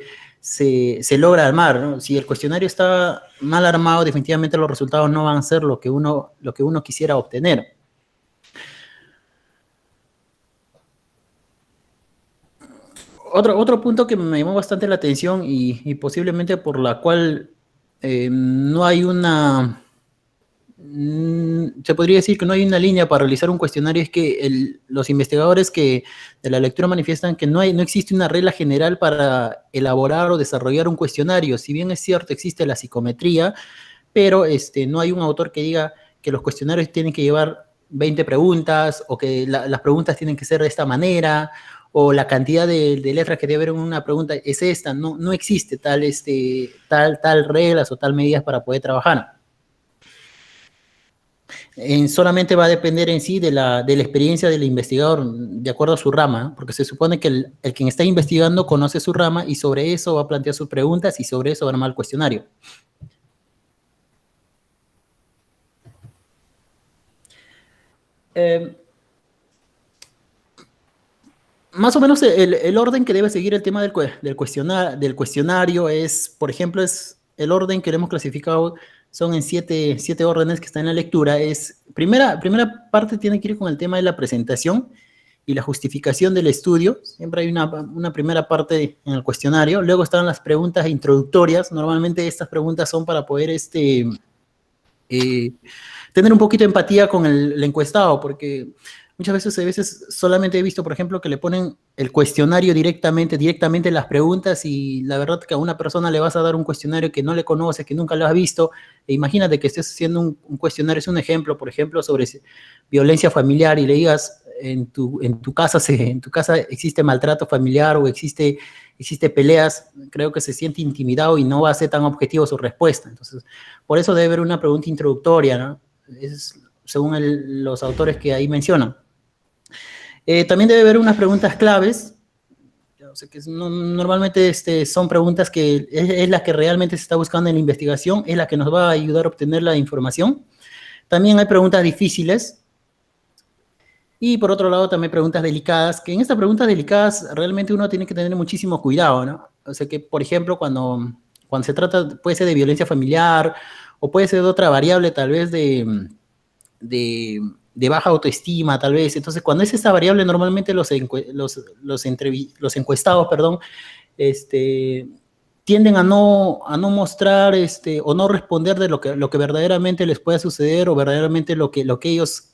logra armar, ¿no? Si el cuestionario está mal armado, definitivamente los resultados no van a ser lo que uno quisiera obtener. Otro punto que me llamó bastante la atención y posiblemente por la cual no hay se podría decir que no hay una línea para realizar un cuestionario, es que los investigadores de la lectura manifiestan que no existe una regla general para elaborar o desarrollar un cuestionario. Si bien es cierto, existe la psicometría, pero no hay un autor que diga que los cuestionarios tienen que llevar 20 preguntas o que las preguntas tienen que ser de esta manera o la cantidad de letras que debe haber en una pregunta es esta. No existe tal reglas o tal medidas para poder trabajar. Solamente va a depender en sí de la experiencia del investigador de acuerdo a su rama, ¿no? Porque se supone que el quien está investigando conoce su rama y sobre eso va a plantear sus preguntas y sobre eso va a armar el cuestionario. Más o menos el orden que debe seguir el tema del cuestionario es, por ejemplo, es el orden que lo hemos clasificado, son en siete órdenes que están en la lectura. Primera parte tiene que ir con el tema de la presentación, y la justificación del estudio. Siempre hay una primera parte en el cuestionario. Luego están las preguntas introductorias. Normalmente estas preguntas son para poder tener un poquito de empatía con el encuestado, porque muchas veces solamente he visto, por ejemplo, que le ponen el cuestionario directamente las preguntas, y la verdad que a una persona le vas a dar un cuestionario que no le conoces, que nunca lo has visto, e imagínate que estés haciendo un cuestionario, es un ejemplo, por ejemplo, sobre violencia familiar, y le digas, en tu casa existe maltrato familiar o existe peleas, creo que se siente intimidado y no va a ser tan objetivo su respuesta. Entonces, por eso debe haber una pregunta introductoria, ¿no? Es según los autores que ahí mencionan. También debe haber unas preguntas claves. O sea, que normalmente son preguntas que es la que realmente se está buscando en la investigación, es la que nos va a ayudar a obtener la información. También hay preguntas difíciles. Y por otro lado también preguntas delicadas, que en estas preguntas delicadas realmente uno tiene que tener muchísimo cuidado, ¿no? O sea que, por ejemplo, cuando se trata, puede ser de violencia familiar, o puede ser de otra variable, tal vez de baja autoestima, tal vez. Entonces, cuando es esta variable, normalmente los encuestados, tienden a no mostrar o no responder de lo que verdaderamente les pueda suceder, o verdaderamente lo que ellos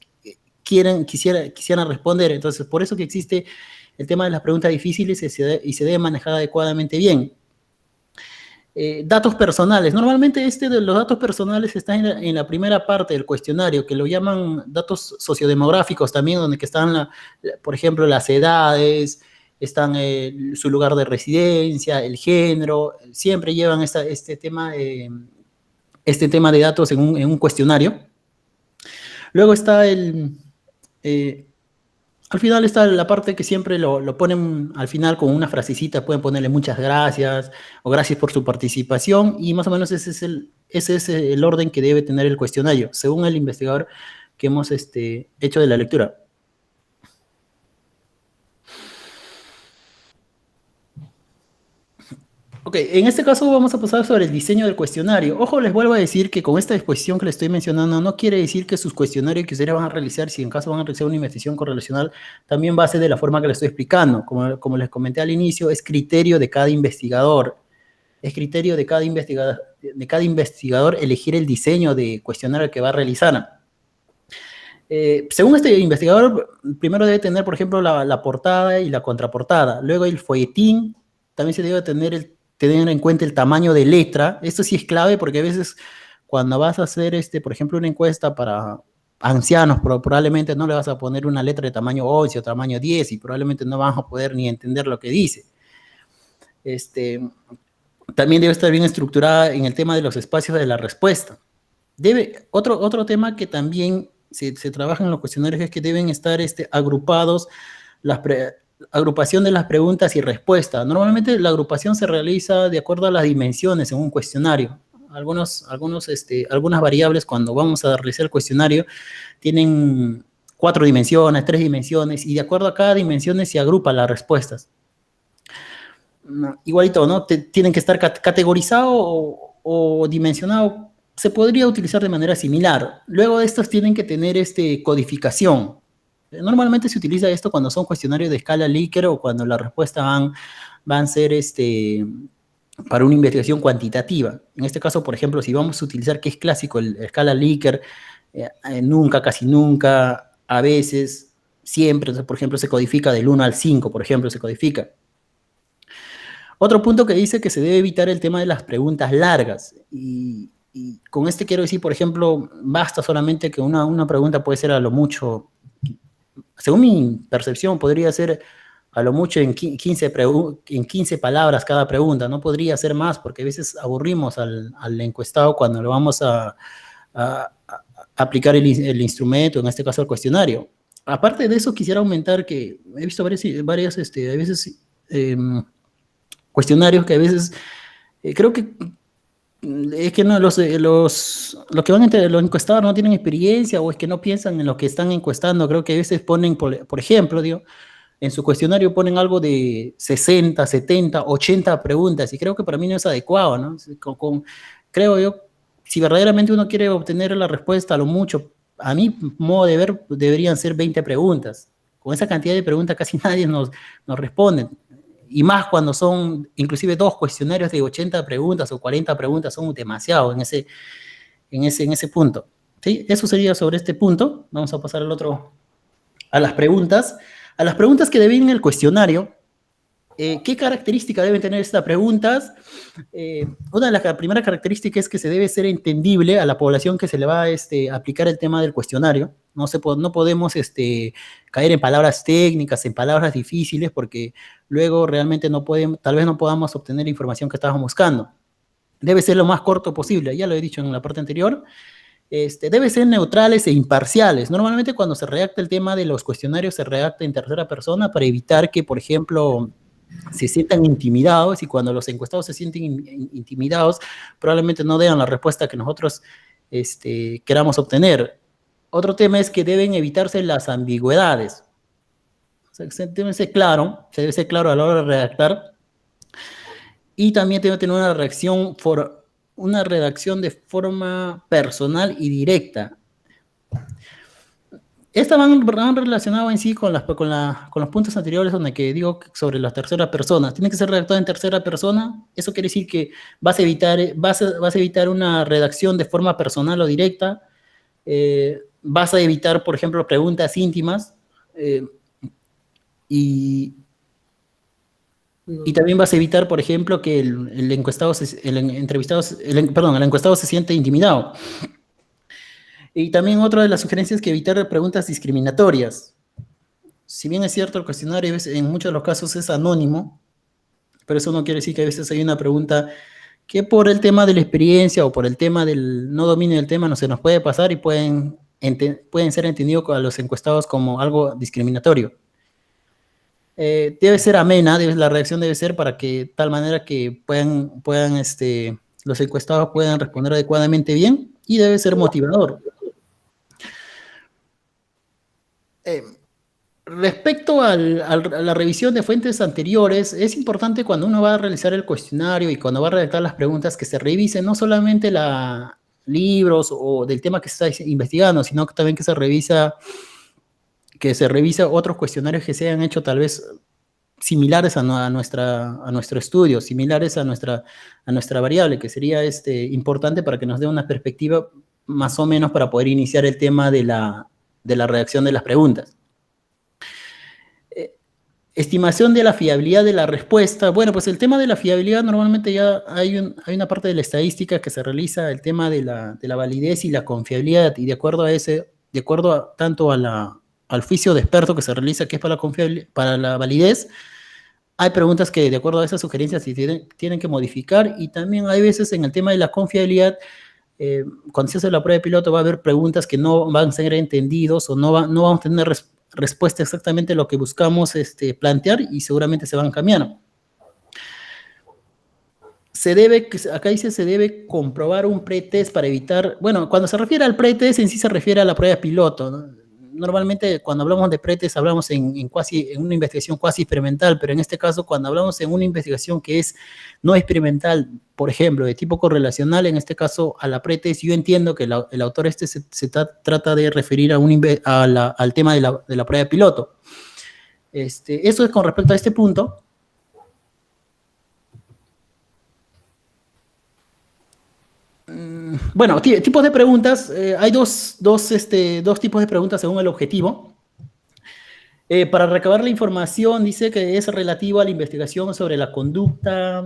quisieran responder. Entonces, por eso que existe el tema de las preguntas difíciles, y se debe manejar adecuadamente bien. Datos personales. Normalmente de los datos personales están en la primera parte del cuestionario, que lo llaman datos sociodemográficos también, donde que están, por ejemplo, las edades, están su lugar de residencia, el género, siempre llevan este tema de datos en un cuestionario. Luego está al final está la parte que siempre lo ponen al final con una frasecita, pueden ponerle muchas gracias o gracias por su participación, y más o menos ese es el orden que debe tener el cuestionario, según el investigador que hemos hecho de la lectura. Ok, en este caso vamos a pasar sobre el diseño del cuestionario. Ojo, les vuelvo a decir que con esta exposición que les estoy mencionando, no quiere decir que sus cuestionarios que ustedes van a realizar, si en caso van a realizar una investigación correlacional, también va a ser de la forma que les estoy explicando. Como les comenté al inicio, es criterio de cada investigador. Es criterio de cada investigador elegir el diseño de cuestionario que va a realizar. Según este investigador, primero debe tener, por ejemplo, la portada y la contraportada. Luego el folletín, también se debe tener en cuenta el tamaño de letra. Esto sí es clave, porque a veces cuando vas a hacer, por ejemplo, una encuesta para ancianos, probablemente no le vas a poner una letra de tamaño 11 o tamaño 10, y probablemente no van a poder ni entender lo que dice. También debe estar bien estructurada en el tema de los espacios de la respuesta. Otro tema que también se trabaja en los cuestionarios es que deben estar agrupados agrupación de las preguntas y respuestas. Normalmente la agrupación se realiza de acuerdo a las dimensiones en un cuestionario. Algunas variables, cuando vamos a realizar el cuestionario, tienen 4 dimensiones, 3 dimensiones, y de acuerdo a cada dimensión se agrupan las respuestas. Igualito, ¿no? Tienen que estar categorizados o dimensionados. Se podría utilizar de manera similar. Luego de estos tienen que tener codificación. Normalmente se utiliza esto cuando son cuestionarios de escala Likert, o cuando la respuesta van a ser para una investigación cuantitativa. En este caso, por ejemplo, si vamos a utilizar, que es clásico, la escala Likert, nunca, casi nunca, a veces, siempre. Entonces, por ejemplo, se codifica del 1 al 5, por ejemplo, se codifica. Otro punto que dice que se debe evitar el tema de las preguntas largas. Y con quiero decir, por ejemplo, basta solamente que una pregunta puede ser a lo mucho, según mi percepción, podría ser a lo mucho en 15 palabras cada pregunta. No podría ser más, porque a veces aburrimos al encuestado cuando le vamos a aplicar el instrumento, en este caso el cuestionario. Aparte de eso, quisiera aumentar que he visto varias a veces cuestionarios que a veces creo que es que no, los que van entre los encuestados no tienen experiencia, o es que no piensan en lo que están encuestando. Creo que a veces ponen, por ejemplo, en su cuestionario ponen algo de 60, 70, 80 preguntas, y creo que para mí no es adecuado, ¿no? Creo yo, si verdaderamente uno quiere obtener la respuesta, a lo mucho, a mi modo de ver, deberían ser 20 preguntas. con esa cantidad de preguntas casi nadie nos responde. Y más cuando son inclusive 2 cuestionarios de 80 preguntas o 40 preguntas, son demasiado en ese punto. ¿Sí? Eso sería sobre este punto. Vamos a pasar al otro, a las preguntas. A las preguntas que deben en el cuestionario. ¿Qué característica deben tener estas preguntas? Una de las primeras características es que se debe ser entendible a la población que se le va a aplicar el tema del cuestionario. No podemos caer en palabras técnicas, en palabras difíciles, porque luego realmente tal vez no podamos obtener la información que estábamos buscando. Debe ser lo más corto posible, ya lo he dicho en la parte anterior. Debe ser neutrales e imparciales. Normalmente cuando se redacta el tema de los cuestionarios se redacta en tercera persona para evitar que, por ejemplo, se sientan intimidados, y cuando los encuestados se sienten intimidados, probablemente no den la respuesta que nosotros queramos obtener. Otro tema es que deben evitarse las ambigüedades. O sea, se debe ser claro a la hora de redactar, y también debe tener una redacción de forma personal y directa. Estas van relacionadas en sí con los puntos anteriores donde que digo sobre las terceras personas. Tiene que ser redactado en tercera persona. Eso quiere decir que vas a evitar una redacción de forma personal o directa. Vas a evitar, por ejemplo, preguntas íntimas. Y también vas a evitar, por ejemplo, que el encuestado se siente intimidado. Y también otra de las sugerencias es que evitar preguntas discriminatorias. Si bien es cierto, el cuestionario en muchos de los casos es anónimo, pero eso no quiere decir que a veces hay una pregunta que por el tema de la experiencia o por el tema del no dominio del tema no se nos puede pasar y pueden ser entendidos a los encuestados como algo discriminatorio. Debe ser amena, la reacción debe ser para que tal manera que los encuestados puedan responder adecuadamente bien, y debe ser motivador. Respecto a la revisión de fuentes anteriores, es importante cuando uno va a realizar el cuestionario y cuando va a redactar las preguntas que se revisen no solamente libros o del tema que se está investigando, sino que también que se revisa otros cuestionarios que se hayan hecho tal vez similares a nuestro estudio, similares a nuestra variable, que sería importante para que nos dé una perspectiva más o menos para poder iniciar el tema de la redacción de las preguntas. Estimación de la fiabilidad de la respuesta. Bueno, pues el tema de la fiabilidad normalmente ya hay una parte de la estadística que se realiza, el tema de la validez y la confiabilidad, y de acuerdo tanto al oficio de experto que se realiza, que es para la validez, hay preguntas que de acuerdo a esas sugerencias se tienen que modificar, y también hay veces en el tema de la confiabilidad, cuando se hace la prueba de piloto va a haber preguntas que no van a ser entendidos o no vamos a tener respuesta exactamente a lo que buscamos plantear, y seguramente se van cambiando. Acá dice se debe comprobar un pretest para evitar, bueno, cuando se refiere al pretest en sí se refiere a la prueba de piloto, ¿no? Normalmente cuando hablamos de pretest hablamos en una investigación cuasi experimental, pero en este caso cuando hablamos en una investigación que es no experimental, por ejemplo, de tipo correlacional, en este caso a la pretest, yo entiendo que el autor se trata de referir al tema de la prueba de piloto. Eso es con respecto a este punto. Bueno, tipos de preguntas. Hay dos tipos de preguntas según el objetivo. Para recabar la información, dice que es relativo a la investigación sobre la conducta.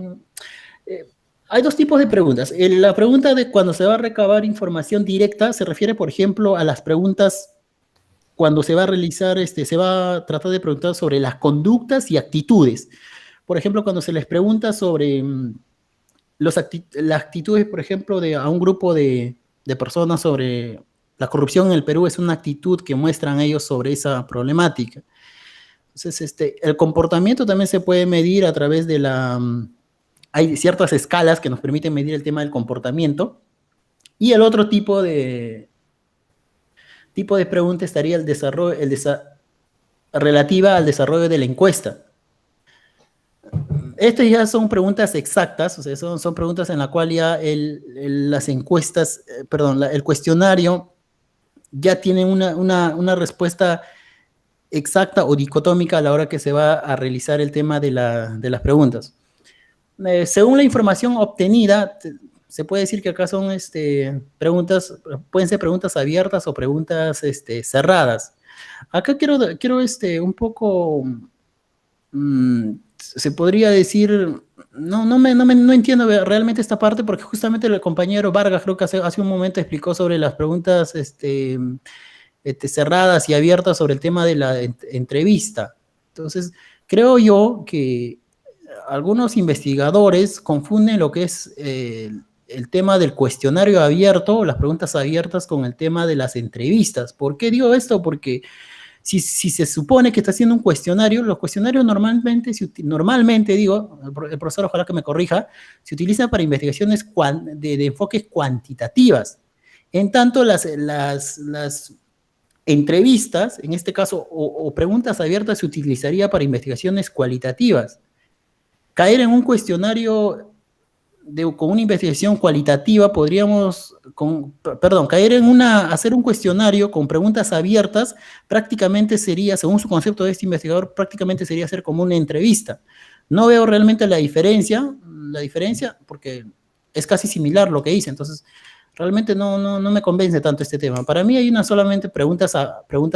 Hay dos tipos de preguntas. La pregunta de cuando se va a recabar información directa se refiere, por ejemplo, a las preguntas cuando se va a realizar, se va a tratar de preguntar sobre las conductas y actitudes. Por ejemplo, cuando se les pregunta sobre las actitudes, por ejemplo, a un grupo de personas sobre la corrupción en el Perú, es una actitud que muestran ellos sobre esa problemática. Entonces, el comportamiento también se puede medir a través de hay ciertas escalas que nos permiten medir el tema del comportamiento. Y el otro tipo de pregunta estaría relativa al desarrollo de la encuesta. Estas ya son preguntas exactas, o sea, son preguntas en las cuales ya las encuestas, el cuestionario ya tiene una respuesta exacta o dicotómica a la hora que se va a realizar el tema de las preguntas. Según la información obtenida, se puede decir que acá son preguntas, pueden ser preguntas abiertas o preguntas cerradas. Acá quiero un poco, se podría decir, no entiendo realmente esta parte, porque justamente el compañero Vargas creo que hace un momento explicó sobre las preguntas cerradas y abiertas sobre el tema de la entrevista. Entonces, creo yo que algunos investigadores confunden lo que es el tema del cuestionario abierto, las preguntas abiertas, con el tema de las entrevistas. ¿Por qué digo esto? Porque si se supone que está haciendo un cuestionario, los cuestionarios normalmente digo, el profesor ojalá que me corrija, se utilizan para investigaciones de enfoques cuantitativas. En tanto, las entrevistas, en este caso, o preguntas abiertas, se utilizaría para investigaciones cualitativas. Caer en un cuestionario con una investigación cualitativa, hacer un cuestionario con preguntas abiertas, prácticamente sería, según su concepto de este investigador, prácticamente sería hacer como una entrevista. No veo realmente la diferencia, porque es casi similar lo que hice, entonces realmente no me convence tanto este tema. Para mí hay solamente preguntas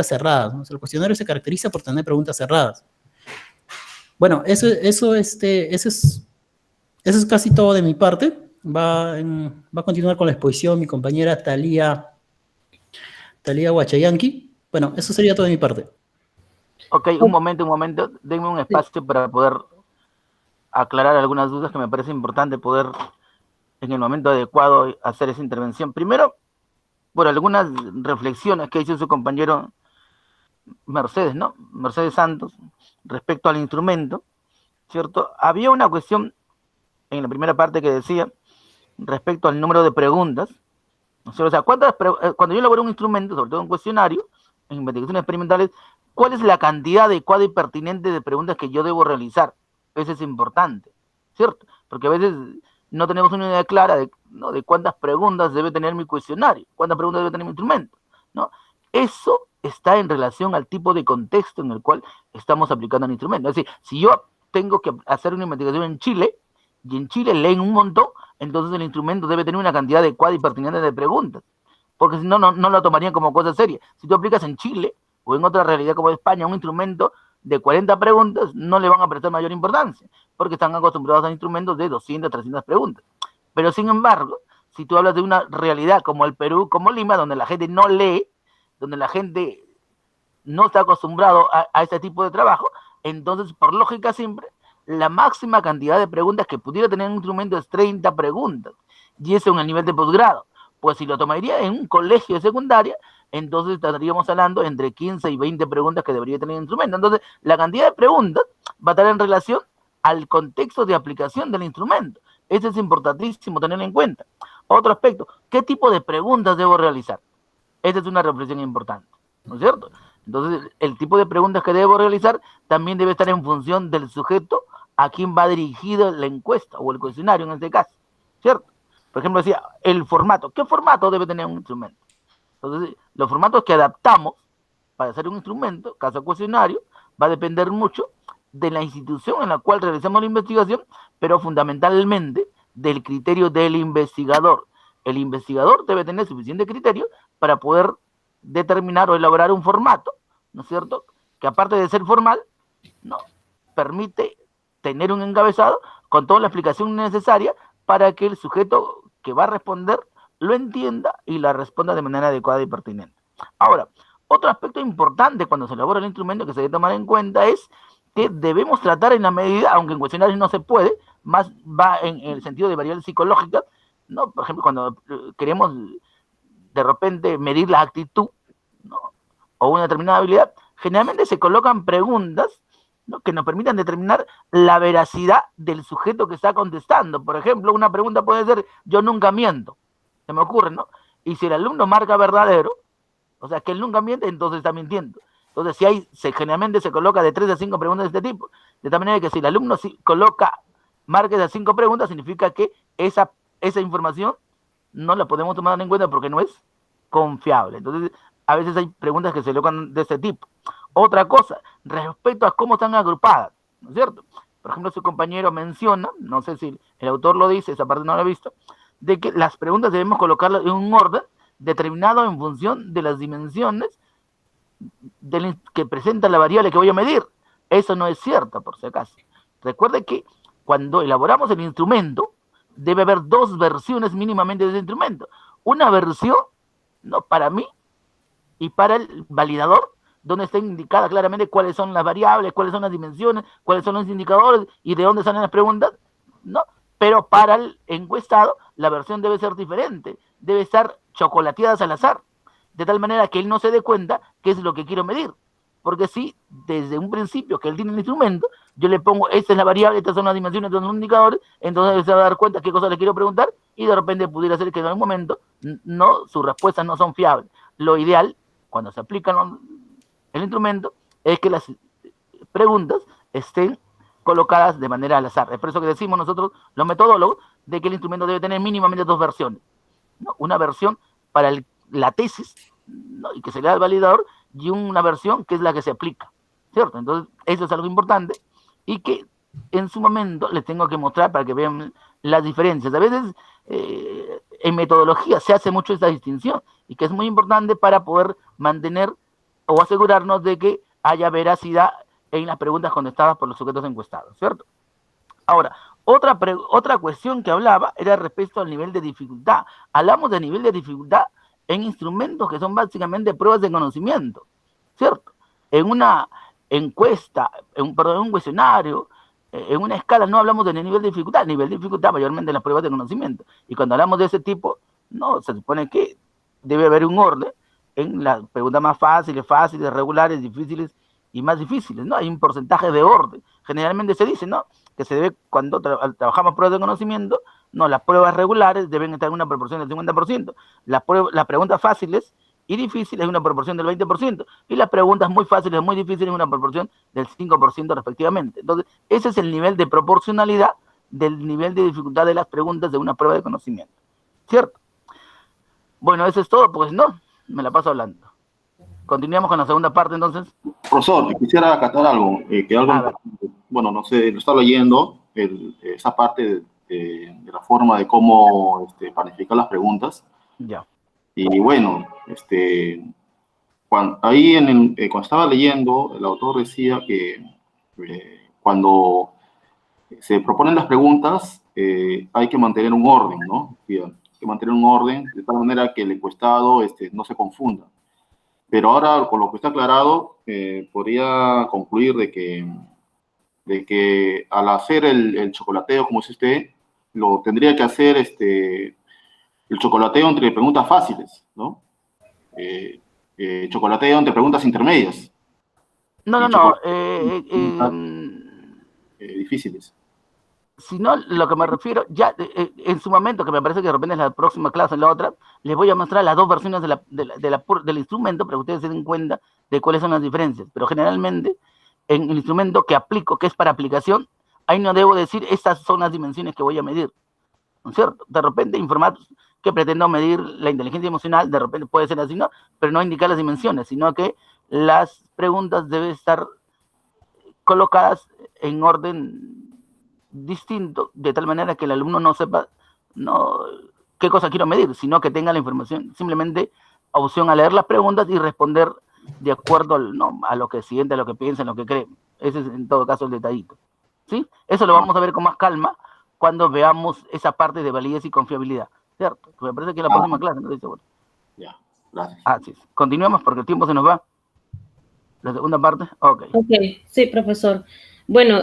cerradas, ¿no? O sea, el cuestionario se caracteriza por tener preguntas cerradas. Bueno, eso es casi todo de mi parte. Va a continuar con la exposición mi compañera Thalía Huachayanqui. Bueno, eso sería todo de mi parte. Ok, un momento, denme un espacio para poder aclarar algunas dudas que me parece importante poder en el momento adecuado hacer esa intervención. Primero, por algunas reflexiones que hizo su compañero Mercedes, ¿no? Mercedes Santos, respecto al instrumento, ¿cierto? Había una cuestión en la primera parte que decía respecto al número de preguntas, ¿no? O sea, cuando yo elaboro un instrumento, sobre todo un cuestionario, en investigaciones experimentales, ¿cuál es la cantidad adecuada y pertinente de preguntas que yo debo realizar? Eso es importante, ¿cierto? Porque a veces no tenemos una idea clara de cuántas preguntas debe tener mi cuestionario, cuántas preguntas debe tener mi instrumento, ¿no? Eso está en relación al tipo de contexto en el cual estamos aplicando el instrumento. Es decir, si yo tengo que hacer una investigación en Chile, y en Chile leen un montón, entonces el instrumento debe tener una cantidad adecuada y pertinente de preguntas, porque si no, no lo tomarían como cosa seria. Si tú aplicas en Chile o en otra realidad como España un instrumento de 40 preguntas, no le van a prestar mayor importancia, porque están acostumbrados a instrumentos de 200, 300 preguntas. Pero sin embargo, si tú hablas de una realidad como el Perú, como Lima, donde la gente no lee, donde la gente no está acostumbrado a este tipo de trabajo, entonces, por lógica simple, la máxima cantidad de preguntas que pudiera tener un instrumento es 30 preguntas, y eso en el nivel de posgrado. Pues si lo tomaría en un colegio de secundaria, entonces estaríamos hablando entre 15 y 20 preguntas que debería tener el instrumento. Entonces, la cantidad de preguntas va a estar en relación al contexto de aplicación del instrumento. Eso es importantísimo tener en cuenta. Otro aspecto, ¿qué tipo de preguntas debo realizar? Esa es una reflexión importante, ¿no es cierto? Entonces, el tipo de preguntas que debo realizar también debe estar en función del sujeto a quien va dirigida la encuesta o el cuestionario en este caso, ¿cierto? Por ejemplo, decía, el formato. ¿Qué formato debe tener un instrumento? Entonces, los formatos que adaptamos para hacer un instrumento, caso cuestionario, va a depender mucho de la institución en la cual realizamos la investigación, pero fundamentalmente del criterio del investigador. El investigador debe tener suficiente criterio para poder determinar o elaborar un formato, ¿no es cierto?, que aparte de ser formal, ¿no?, permite tener un encabezado con toda la explicación necesaria para que el sujeto que va a responder lo entienda y la responda de manera adecuada y pertinente. Ahora, otro aspecto importante cuando se elabora el instrumento que se debe tomar en cuenta es que debemos tratar en la medida, aunque en cuestionarios no se puede, más va en el sentido de variables psicológicas, ¿no? Por ejemplo, cuando queremos de repente medir la actitud, ¿no?, o una determinada habilidad, generalmente se colocan preguntas, ¿no?, que nos permitan determinar la veracidad del sujeto que está contestando. Por ejemplo, una pregunta puede ser, yo nunca miento, se me ocurre, ¿no? Y si el alumno marca verdadero, o sea, que él nunca miente, entonces está mintiendo. Entonces, generalmente se coloca de 3 a 5 preguntas de este tipo, de tal manera que si el alumno marca esas 5 preguntas, significa que esa información no la podemos tomar en cuenta porque no es confiable. Entonces, a veces hay preguntas que se colocan de este tipo. Otra cosa, respecto a cómo están agrupadas, ¿no es cierto? Por ejemplo, su compañero menciona, no sé si el autor lo dice, esa parte no la he visto, de que las preguntas debemos colocarlas en un orden determinado en función de las dimensiones que presenta la variable que voy a medir. Eso no es cierto, por si acaso. Recuerde que cuando elaboramos el instrumento, debe haber dos versiones mínimamente de ese instrumento. Una versión, ¿no?, para mí y para el validador, donde está indicada claramente cuáles son las variables, cuáles son las dimensiones, cuáles son los indicadores y de dónde salen las preguntas, ¿no? Pero para el encuestado, la versión debe ser diferente, debe estar chocolateada al azar, de tal manera que él no se dé cuenta qué es lo que quiero medir. Porque si desde un principio que él tiene el instrumento, yo le pongo, esta es la variable, estas son las dimensiones, estos son los indicadores, entonces se va a dar cuenta qué cosa le quiero preguntar y de repente pudiera ser que en algún momento no, sus respuestas no son fiables. Lo ideal, cuando se aplican el instrumento, es que las preguntas estén colocadas de manera al azar. Es por eso que decimos nosotros, los metodólogos, de que el instrumento debe tener mínimamente dos versiones, ¿no? Una versión para la tesis, ¿no?, y que se le da al validador, y una versión que es la que se aplica, ¿cierto? Entonces, eso es algo importante y que en su momento les tengo que mostrar para que vean las diferencias. A veces en metodología se hace mucho esta distinción y que es muy importante para poder mantener o asegurarnos de que haya veracidad en las preguntas contestadas por los sujetos encuestados, ¿cierto? Ahora, otra cuestión que hablaba era respecto al nivel de dificultad. Hablamos de nivel de dificultad en instrumentos que son básicamente pruebas de conocimiento, ¿cierto? En una encuesta, en un cuestionario, en una escala no hablamos de nivel de dificultad. Nivel de dificultad mayormente en las pruebas de conocimiento. Y cuando hablamos de ese tipo, no, se supone que debe haber un orden en las preguntas más fáciles, regulares, difíciles y más difíciles, ¿no? Hay un porcentaje de orden. Generalmente se dice, ¿no?, que se debe, cuando trabajamos pruebas de conocimiento, no, las pruebas regulares deben estar en una proporción del 50%, las preguntas fáciles y difíciles en una proporción del 20%, y las preguntas muy fáciles y muy difíciles en una proporción del 5% respectivamente. Entonces, ese es el nivel de proporcionalidad del nivel de dificultad de las preguntas de una prueba de conocimiento, ¿cierto? Bueno, eso es todo, pues no, me la paso hablando. Continuamos con la segunda parte, entonces. Profesor, quisiera acatar algo, bueno, no sé, lo estaba leyendo, esa parte de la forma de cómo planificar las preguntas. Ya. Y bueno, cuando estaba leyendo, el autor decía que cuando se proponen las preguntas, hay que mantener un orden, ¿no? Hay que mantener un orden de tal manera que el encuestado no se confunda. Pero ahora, con lo que está aclarado, podría concluir de que al hacer el chocolateo, como dice usted, lo tendría que hacer el chocolateo entre preguntas fáciles, ¿no? Chocolateo entre preguntas intermedias. No. Difíciles. Si no, lo que me refiero, ya en su momento, que me parece que de repente en la próxima clase, en la otra, les voy a mostrar las dos versiones del instrumento para que ustedes se den cuenta de cuáles son las diferencias. Pero generalmente, en el instrumento que aplico, que es para aplicación, ahí no debo decir, estas son las dimensiones que voy a medir, ¿no es cierto? De repente, informar que pretendo medir la inteligencia emocional, de repente puede ser así, ¿no? Pero no indicar las dimensiones, sino que las preguntas deben estar colocadas en orden distinto, de tal manera que el alumno no sepa qué cosa quiero medir, sino que tenga la información, simplemente opción a leer las preguntas y responder de acuerdo a lo que siente, a lo que piensa, a lo que cree. Ese es en todo caso el detallito, ¿sí? Eso lo vamos a ver con más calma cuando veamos esa parte de validez y confiabilidad, ¿cierto? Me parece que es la próxima clase, no estoy seguro. Ya, gracias. Así es. Continuemos porque el tiempo se nos va. La segunda parte, ok. Ok, sí, profesor. Bueno,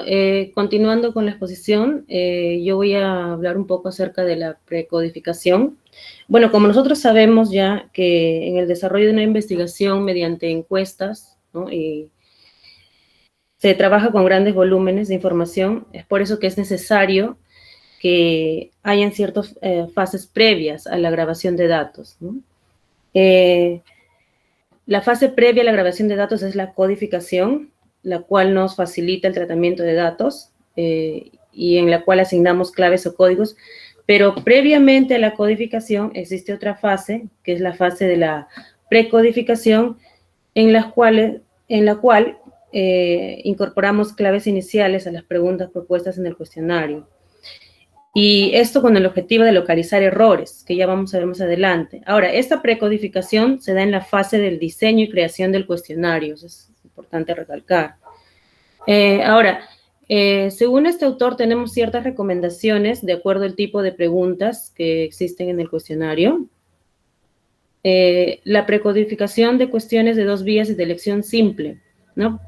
continuando con la exposición, yo voy a hablar un poco acerca de la precodificación. Bueno, como nosotros sabemos ya que en el desarrollo de una investigación mediante encuestas, ¿no?, y se trabaja con grandes volúmenes de información, es por eso que es necesario que hayan ciertas fases previas a la grabación de datos, ¿no? La fase previa a la grabación de datos es la codificación, la cual nos facilita el tratamiento de datos y en la cual asignamos claves o códigos, pero previamente a la codificación existe otra fase, que es la fase de la precodificación, en las cuales en la cual incorporamos claves iniciales a las preguntas propuestas en el cuestionario. Y esto con el objetivo de localizar errores, que ya vamos a ver más adelante. Ahora, esta precodificación se da en la fase del diseño y creación del cuestionario, eso es importante recalcar. Ahora, según este autor, tenemos ciertas recomendaciones de acuerdo al tipo de preguntas que existen en el cuestionario. La precodificación de cuestiones de 2 vías y de elección simple, ¿no?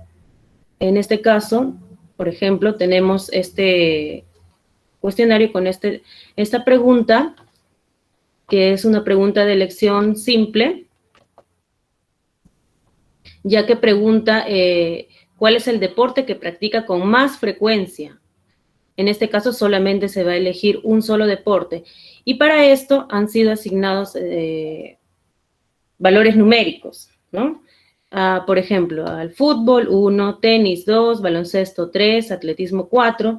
En este caso, por ejemplo, tenemos este cuestionario con esta pregunta, que es una pregunta de elección simple, ya que pregunta cuál es el deporte que practica con más frecuencia. En este caso solamente se va a elegir un solo deporte. Y para esto han sido asignados valores numéricos, ¿no? Por ejemplo, al fútbol 1, tenis 2, baloncesto 3, atletismo 4.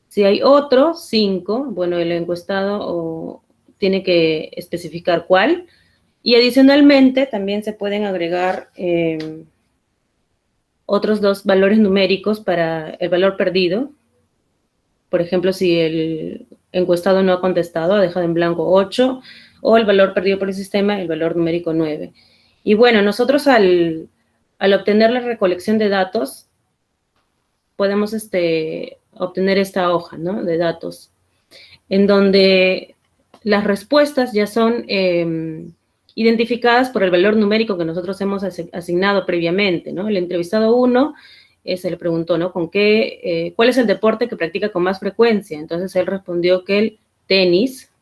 Si hay otro, 5, bueno, el encuestado tiene que especificar cuál. Y adicionalmente también se pueden agregar otros 2 valores numéricos para el valor perdido. Por ejemplo, si el encuestado no ha contestado, ha dejado en blanco 8, o el valor perdido por el sistema, el valor numérico 9. Y bueno, nosotros al obtener la recolección de datos, podemos obtener esta hoja, ¿no?, de datos, en donde las respuestas ya son identificadas por el valor numérico que nosotros hemos asignado previamente, ¿no? El entrevistado 1 se le preguntó, ¿no?, ¿cuál es el deporte que practica con más frecuencia? Entonces él respondió que el tenis,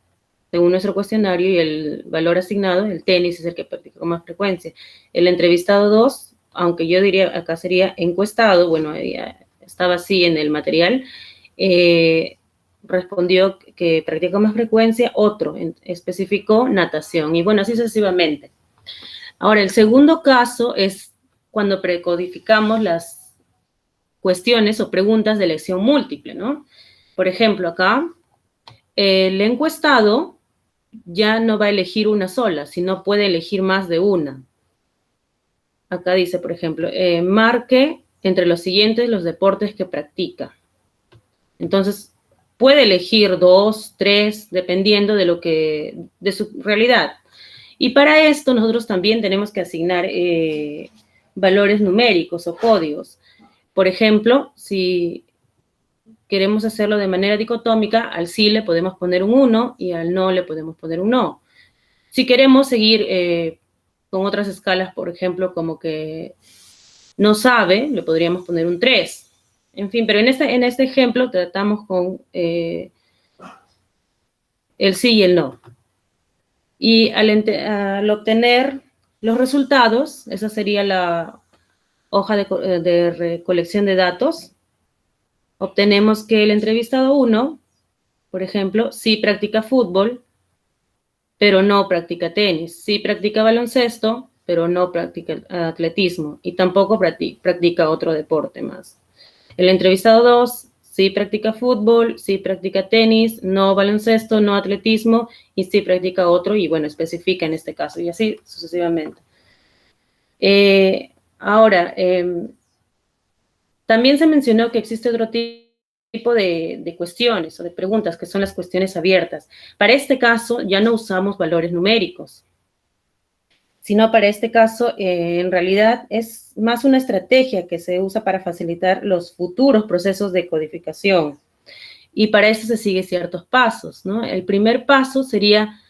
según nuestro cuestionario, y el valor asignado, el tenis es el que practica con más frecuencia. El entrevistado 2, aunque yo diría acá sería encuestado, bueno, estaba así en el material, respondió que practica con más frecuencia, otro especificó natación, y bueno, así sucesivamente. Ahora, el segundo caso es cuando precodificamos las cuestiones o preguntas de elección múltiple, ¿no? Por ejemplo, acá, el encuestado ya no va a elegir una sola, sino puede elegir más de una. Acá dice, por ejemplo, marque entre los siguientes los deportes que practica. Entonces, puede elegir 2, 3, dependiendo de su realidad. Y para esto nosotros también tenemos que asignar valores numéricos o códigos. Por ejemplo, si queremos hacerlo de manera dicotómica, al sí le podemos poner un 1 y al no le podemos poner un no. Si queremos seguir con otras escalas, por ejemplo, como que no sabe, le podríamos poner un 3. En fin, pero en este ejemplo tratamos con el sí y el no. Y al obtener los resultados, esa sería la hoja de recolección de datos, obtenemos que el entrevistado 1, por ejemplo, sí practica fútbol, pero no practica tenis. Sí practica baloncesto, pero no practica atletismo. Y tampoco practica otro deporte más. El entrevistado 2 sí practica fútbol, sí practica tenis, no baloncesto, no atletismo, y sí practica otro, y bueno, especifica en este caso, y así sucesivamente. Ahora, también se mencionó que existe otro tipo de cuestiones o de preguntas, que son las cuestiones abiertas. Para este caso, ya no usamos valores numéricos, sino para este caso, en realidad, es más una estrategia que se usa para facilitar los futuros procesos de codificación. Y para eso se siguen ciertos pasos, ¿no? El primer paso sería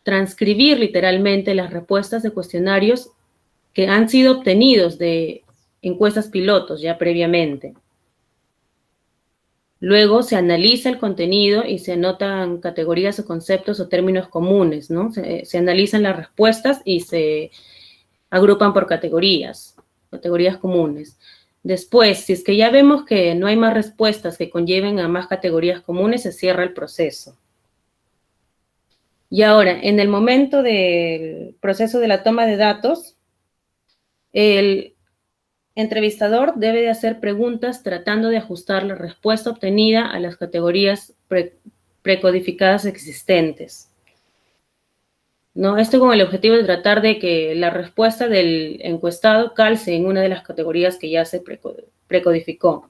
transcribir literalmente las respuestas de cuestionarios que han sido obtenidos de encuestas pilotos ya previamente. Luego se analiza el contenido y se anotan categorías o conceptos o términos comunes, ¿no? Se analizan las respuestas y se agrupan por categorías comunes. Después, si es que ya vemos que no hay más respuestas que conlleven a más categorías comunes, se cierra el proceso. Y ahora, en el momento del proceso de la toma de datos, el entrevistador debe de hacer preguntas tratando de ajustar la respuesta obtenida a las categorías precodificadas existentes. ¿no? Esto con el objetivo de tratar de que la respuesta del encuestado calce en una de las categorías que ya se precodificó.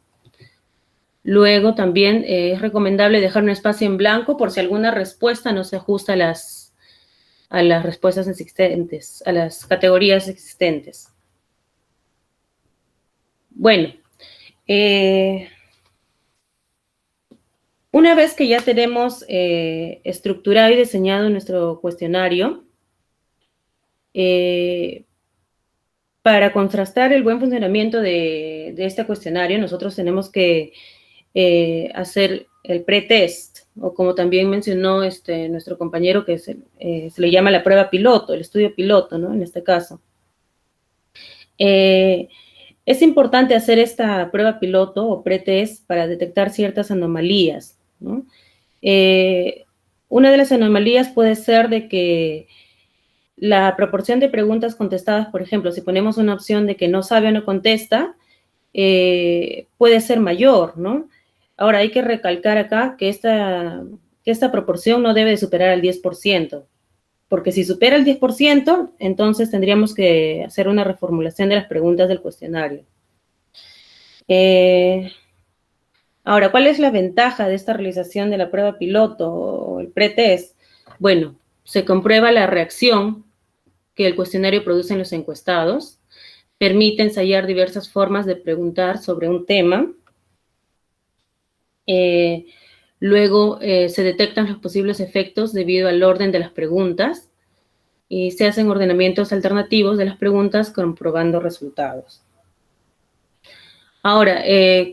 Luego también es recomendable dejar un espacio en blanco por si alguna respuesta no se ajusta a las respuestas existentes, a las categorías existentes. Bueno, una vez que ya tenemos estructurado y diseñado nuestro cuestionario, para contrastar el buen funcionamiento de este cuestionario, nosotros tenemos que hacer el pretest, o como también mencionó nuestro compañero, que se le llama la prueba piloto, el estudio piloto, ¿no? En este caso. Es importante hacer esta prueba piloto o pretest para detectar ciertas anomalías, ¿no? Una de las anomalías puede ser de que la proporción de preguntas contestadas, por ejemplo, si ponemos una opción de que no sabe o no contesta, puede ser mayor, ¿no? Ahora, hay que recalcar acá que esta proporción no debe de superar el 10%, porque si supera el 10%, entonces tendríamos que hacer una reformulación de las preguntas del cuestionario. Ahora, ¿cuál es la ventaja de esta realización de la prueba piloto o el pretest? Bueno, se comprueba la reacción que el cuestionario produce en los encuestados, permite ensayar diversas formas de preguntar sobre un tema. Luego se detectan los posibles efectos debido al orden de las preguntas y se hacen ordenamientos alternativos de las preguntas comprobando resultados. Ahora,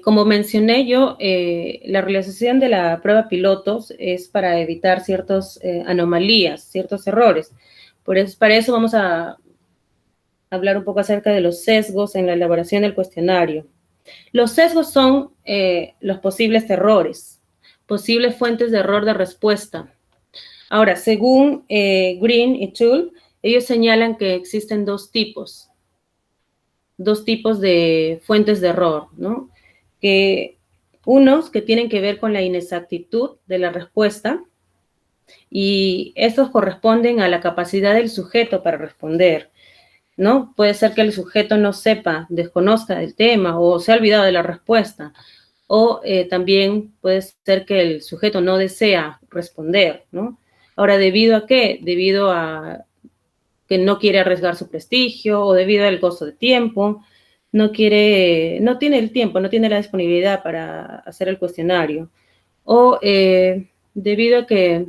como mencioné yo, la realización de la prueba piloto es para evitar ciertas anomalías, ciertos errores. Para eso vamos a hablar un poco acerca de los sesgos en la elaboración del cuestionario. Los sesgos son los posibles errores, posibles fuentes de error de respuesta. Ahora, según Green y Tull, ellos señalan que existen dos tipos de fuentes de error, ¿no? Unos que tienen que ver con la inexactitud de la respuesta, y estos corresponden a la capacidad del sujeto para responder, ¿no? Puede ser que el sujeto no sepa, desconozca del tema o se ha olvidado de la respuesta, o también puede ser que el sujeto no desea responder, ¿no? Ahora, ¿debido a qué? Debido a que no quiere arriesgar su prestigio o debido al costo de tiempo, no tiene el tiempo, no tiene la disponibilidad para hacer el cuestionario, o debido a que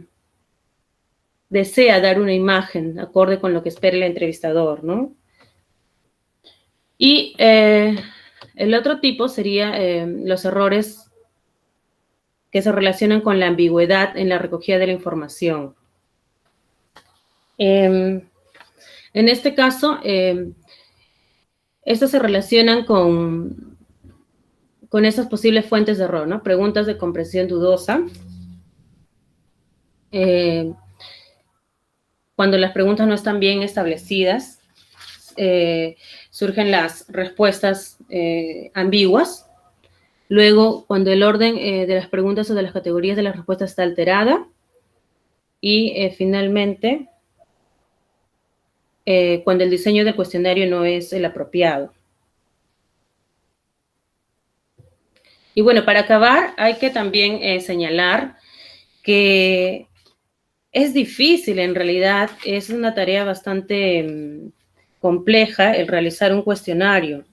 desea dar una imagen acorde con lo que espera el entrevistador, ¿no? Y el otro tipo sería los errores que se relacionan con la ambigüedad en la recogida de la información. En este caso, estos se relacionan con esas posibles fuentes de error, ¿no? Preguntas de comprensión dudosa. Cuando las preguntas no están bien establecidas, surgen las respuestas ambiguas. Luego, cuando el orden de las preguntas o de las categorías de las respuestas está alterada. Y finalmente, cuando el diseño del cuestionario no es el apropiado. Y bueno, para acabar, hay que también señalar que es difícil, en realidad, es una tarea bastante compleja el realizar un cuestionario.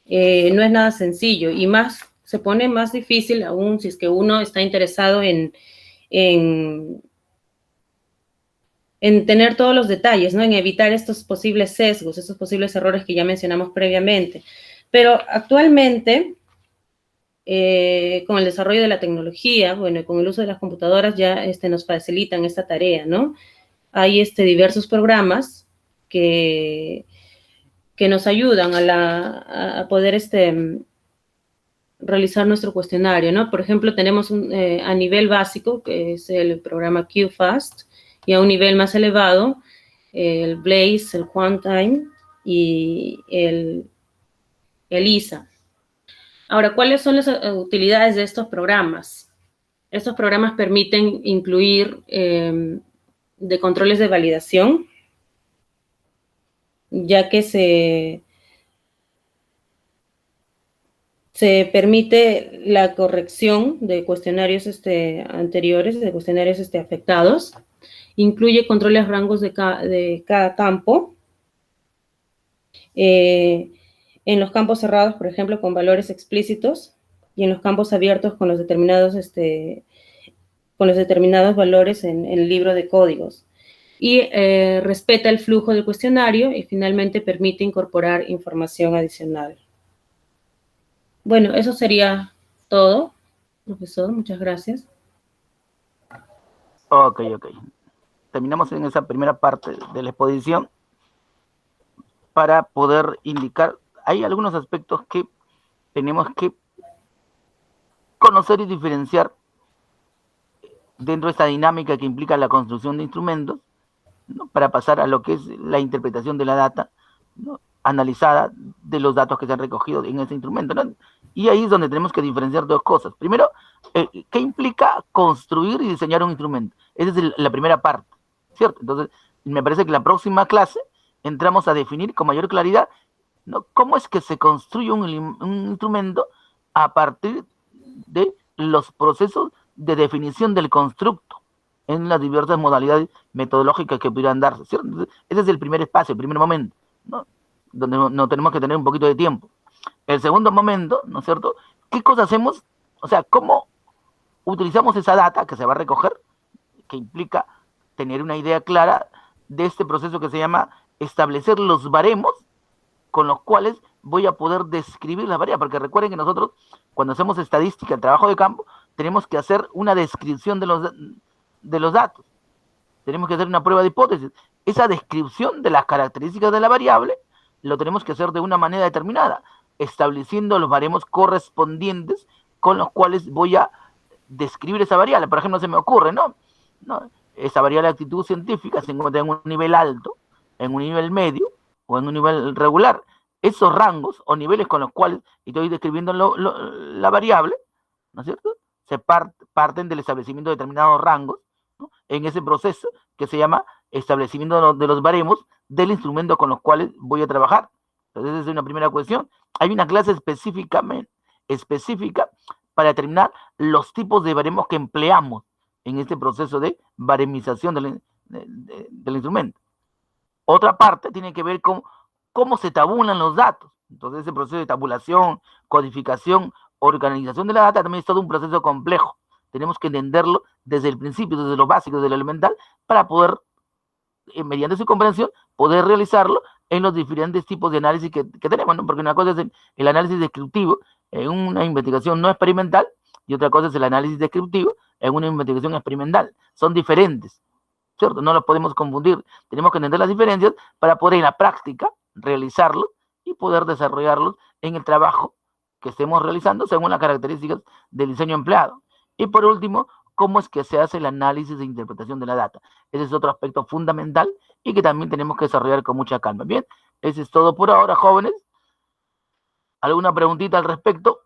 No es nada sencillo y se pone más difícil aún si es que uno está interesado en tener todos los detalles, ¿no? En evitar estos posibles sesgos, estos posibles errores que ya mencionamos previamente. Pero actualmente, con el desarrollo de la tecnología, bueno, con el uso de las computadoras ya nos facilitan esta tarea, ¿no? Hay diversos programas que nos ayudan a poder realizar nuestro cuestionario, ¿no? Por ejemplo, tenemos a nivel básico, que es el programa QFast, y a un nivel más elevado, el Blaze, el Quantime y el ISA. Ahora, ¿cuáles son las utilidades de estos programas? Estos programas permiten incluir de controles de validación, ya que se permite la corrección de cuestionarios anteriores, de cuestionarios afectados. Incluye controles rangos de cada campo. En los campos cerrados, por ejemplo, con valores explícitos, y en los campos abiertos con los determinados valores en el libro de códigos. Y respeta el flujo del cuestionario y finalmente permite incorporar información adicional. Bueno, eso sería todo, profesor. Muchas gracias. Ok. Terminamos en esa primera parte de la exposición para poder indicar, hay algunos aspectos que tenemos que conocer y diferenciar dentro de esta dinámica que implica la construcción de instrumentos, ¿no? Para pasar a lo que es la interpretación de la data, ¿no? Analizada de los datos que se han recogido en ese instrumento, ¿no? Y ahí es donde tenemos que diferenciar dos cosas. Primero, ¿qué implica construir y diseñar un instrumento? Esa es la primera parte, ¿cierto? Entonces, me parece que la próxima clase entramos a definir con mayor claridad, ¿no? Cómo es que se construye un instrumento a partir de los procesos de definición del constructo en las diversas modalidades metodológicas que pudieran darse, ¿cierto? Entonces, ese es el primer espacio, el primer momento, ¿no? Donde no tenemos que tener un poquito de tiempo. El segundo momento, ¿no es cierto? ¿Qué cosa hacemos? O sea, ¿cómo utilizamos esa data que se va a recoger? Que implica tener una idea clara de este proceso que se llama establecer los baremos con los cuales voy a poder describir las variables, porque recuerden que nosotros, cuando hacemos estadística, el trabajo de campo, tenemos que hacer una descripción de los datos. Tenemos que hacer una prueba de hipótesis. Esa descripción de las características de la variable lo tenemos que hacer de una manera determinada, estableciendo los baremos correspondientes con los cuales voy a describir esa variable. Por ejemplo, se me ocurre, ¿no? Esa variable de actitud científica se encuentra en un nivel alto, en un nivel medio o en un nivel regular. Esos rangos o niveles con los cuales estoy describiendo la variable, ¿no es cierto? Se parten del establecimiento de determinados rangos, ¿no? En ese proceso que se llama establecimiento de los baremos del instrumento con los cuales voy a trabajar. Entonces, esa es una primera cuestión. Hay una clase específica para determinar los tipos de baremos que empleamos en este proceso de baremización del instrumento. Otra parte tiene que ver con cómo se tabulan los datos. Entonces, ese proceso de tabulación, codificación, organización de la data también es todo un proceso complejo. Tenemos que entenderlo desde el principio, desde lo básico, desde lo elemental, para poder, mediante su comprensión, poder realizarlo en los diferentes tipos de análisis que tenemos, ¿no? Porque una cosa es el análisis descriptivo en una investigación no experimental y otra cosa es el análisis descriptivo en una investigación experimental. Son diferentes, ¿cierto? No los podemos confundir. Tenemos que entender las diferencias para poder en la práctica realizarlos y poder desarrollarlos en el trabajo que estemos realizando según las características del diseño empleado. Y por último, cómo es que se hace el análisis de interpretación de la data. Ese es otro aspecto fundamental y que también tenemos que desarrollar con mucha calma. Bien, eso es todo por ahora, jóvenes. ¿Alguna preguntita al respecto?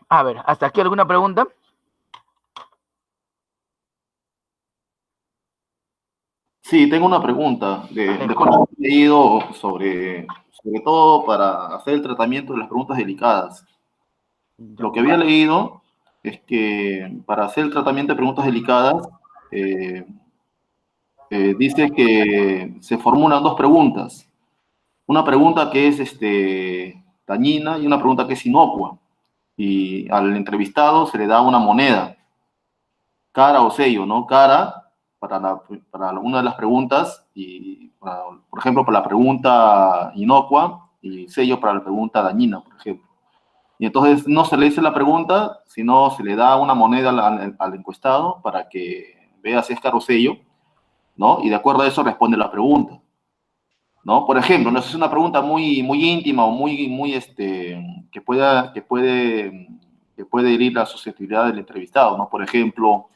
A ver, ¿hasta aquí alguna pregunta? Sí, tengo una pregunta de cómo he leído sobre todo para hacer el tratamiento de las preguntas delicadas. Lo que había leído es que para hacer el tratamiento de preguntas delicadas, dice que se formulan dos preguntas. Una pregunta que es dañina y una pregunta que es inocua. Y al entrevistado se le da una moneda, cara o sello, ¿no? Cara para una de las preguntas, y por ejemplo, para la pregunta inocua, y sello para la pregunta dañina, por ejemplo. Y entonces no se le dice la pregunta, sino se le da una moneda al encuestado para que vea si es cara o sello, ¿no? Y de acuerdo a eso responde la pregunta, ¿no? Por ejemplo, no es una pregunta muy íntima o que puede herir la susceptibilidad del entrevistado, ¿no? Por ejemplo,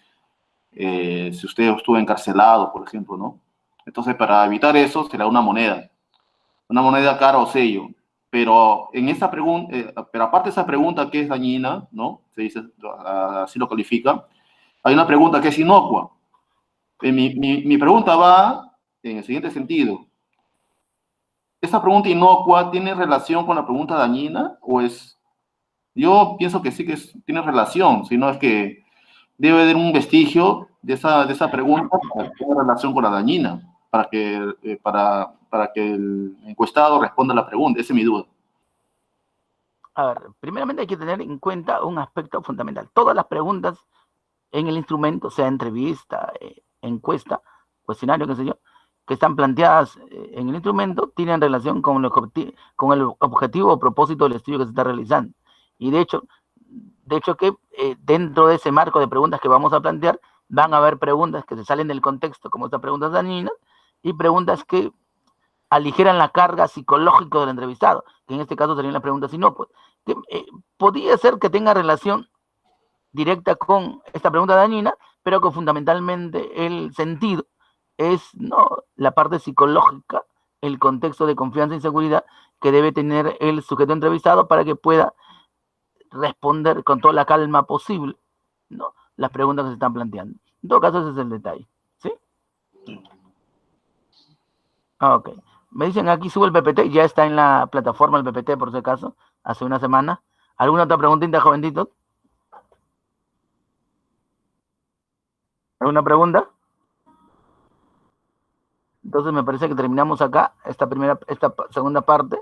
si usted estuvo encarcelado, por ejemplo, ¿no? Entonces, para evitar eso, se le da una moneda cara o sello. pero en esa pregunta, pero aparte de esa pregunta que es dañina, ¿no? Se dice, así lo califica, hay una pregunta que es inocua. Mi pregunta va en el siguiente sentido. ¿Esa pregunta inocua tiene relación con la pregunta dañina? ¿O es...? Yo pienso que sí que tiene relación, sino es que debe haber un vestigio de esa pregunta para que tenga relación con la dañina, para que el encuestado responda a la pregunta. Esa es mi duda. A ver, primeramente hay que tener en cuenta un aspecto fundamental. Todas las preguntas en el instrumento, sea entrevista, encuesta, cuestionario, qué sé yo, que están planteadas en el instrumento, tienen relación con el objetivo o propósito del estudio que se está realizando. Y de hecho que dentro de ese marco de preguntas que vamos a plantear, van a haber preguntas que se salen del contexto, como estas preguntas dañinas, y preguntas que aligeran la carga psicológica del entrevistado, que en este caso serían las preguntas inocuas. Podría ser que tenga relación directa con esta pregunta dañina, pero que fundamentalmente el sentido es, ¿no?, la parte psicológica, el contexto de confianza y seguridad que debe tener el sujeto entrevistado para que pueda responder con toda la calma posible, ¿no?, las preguntas que se están planteando. En todo caso, ese es el detalle. ¿Sí? Ok. Me dicen aquí sube el PPT, ya está en la plataforma el PPT por si acaso, hace una semana. ¿Alguna otra preguntita, jovencitos? ¿Alguna pregunta? Entonces me parece que terminamos acá esta segunda parte.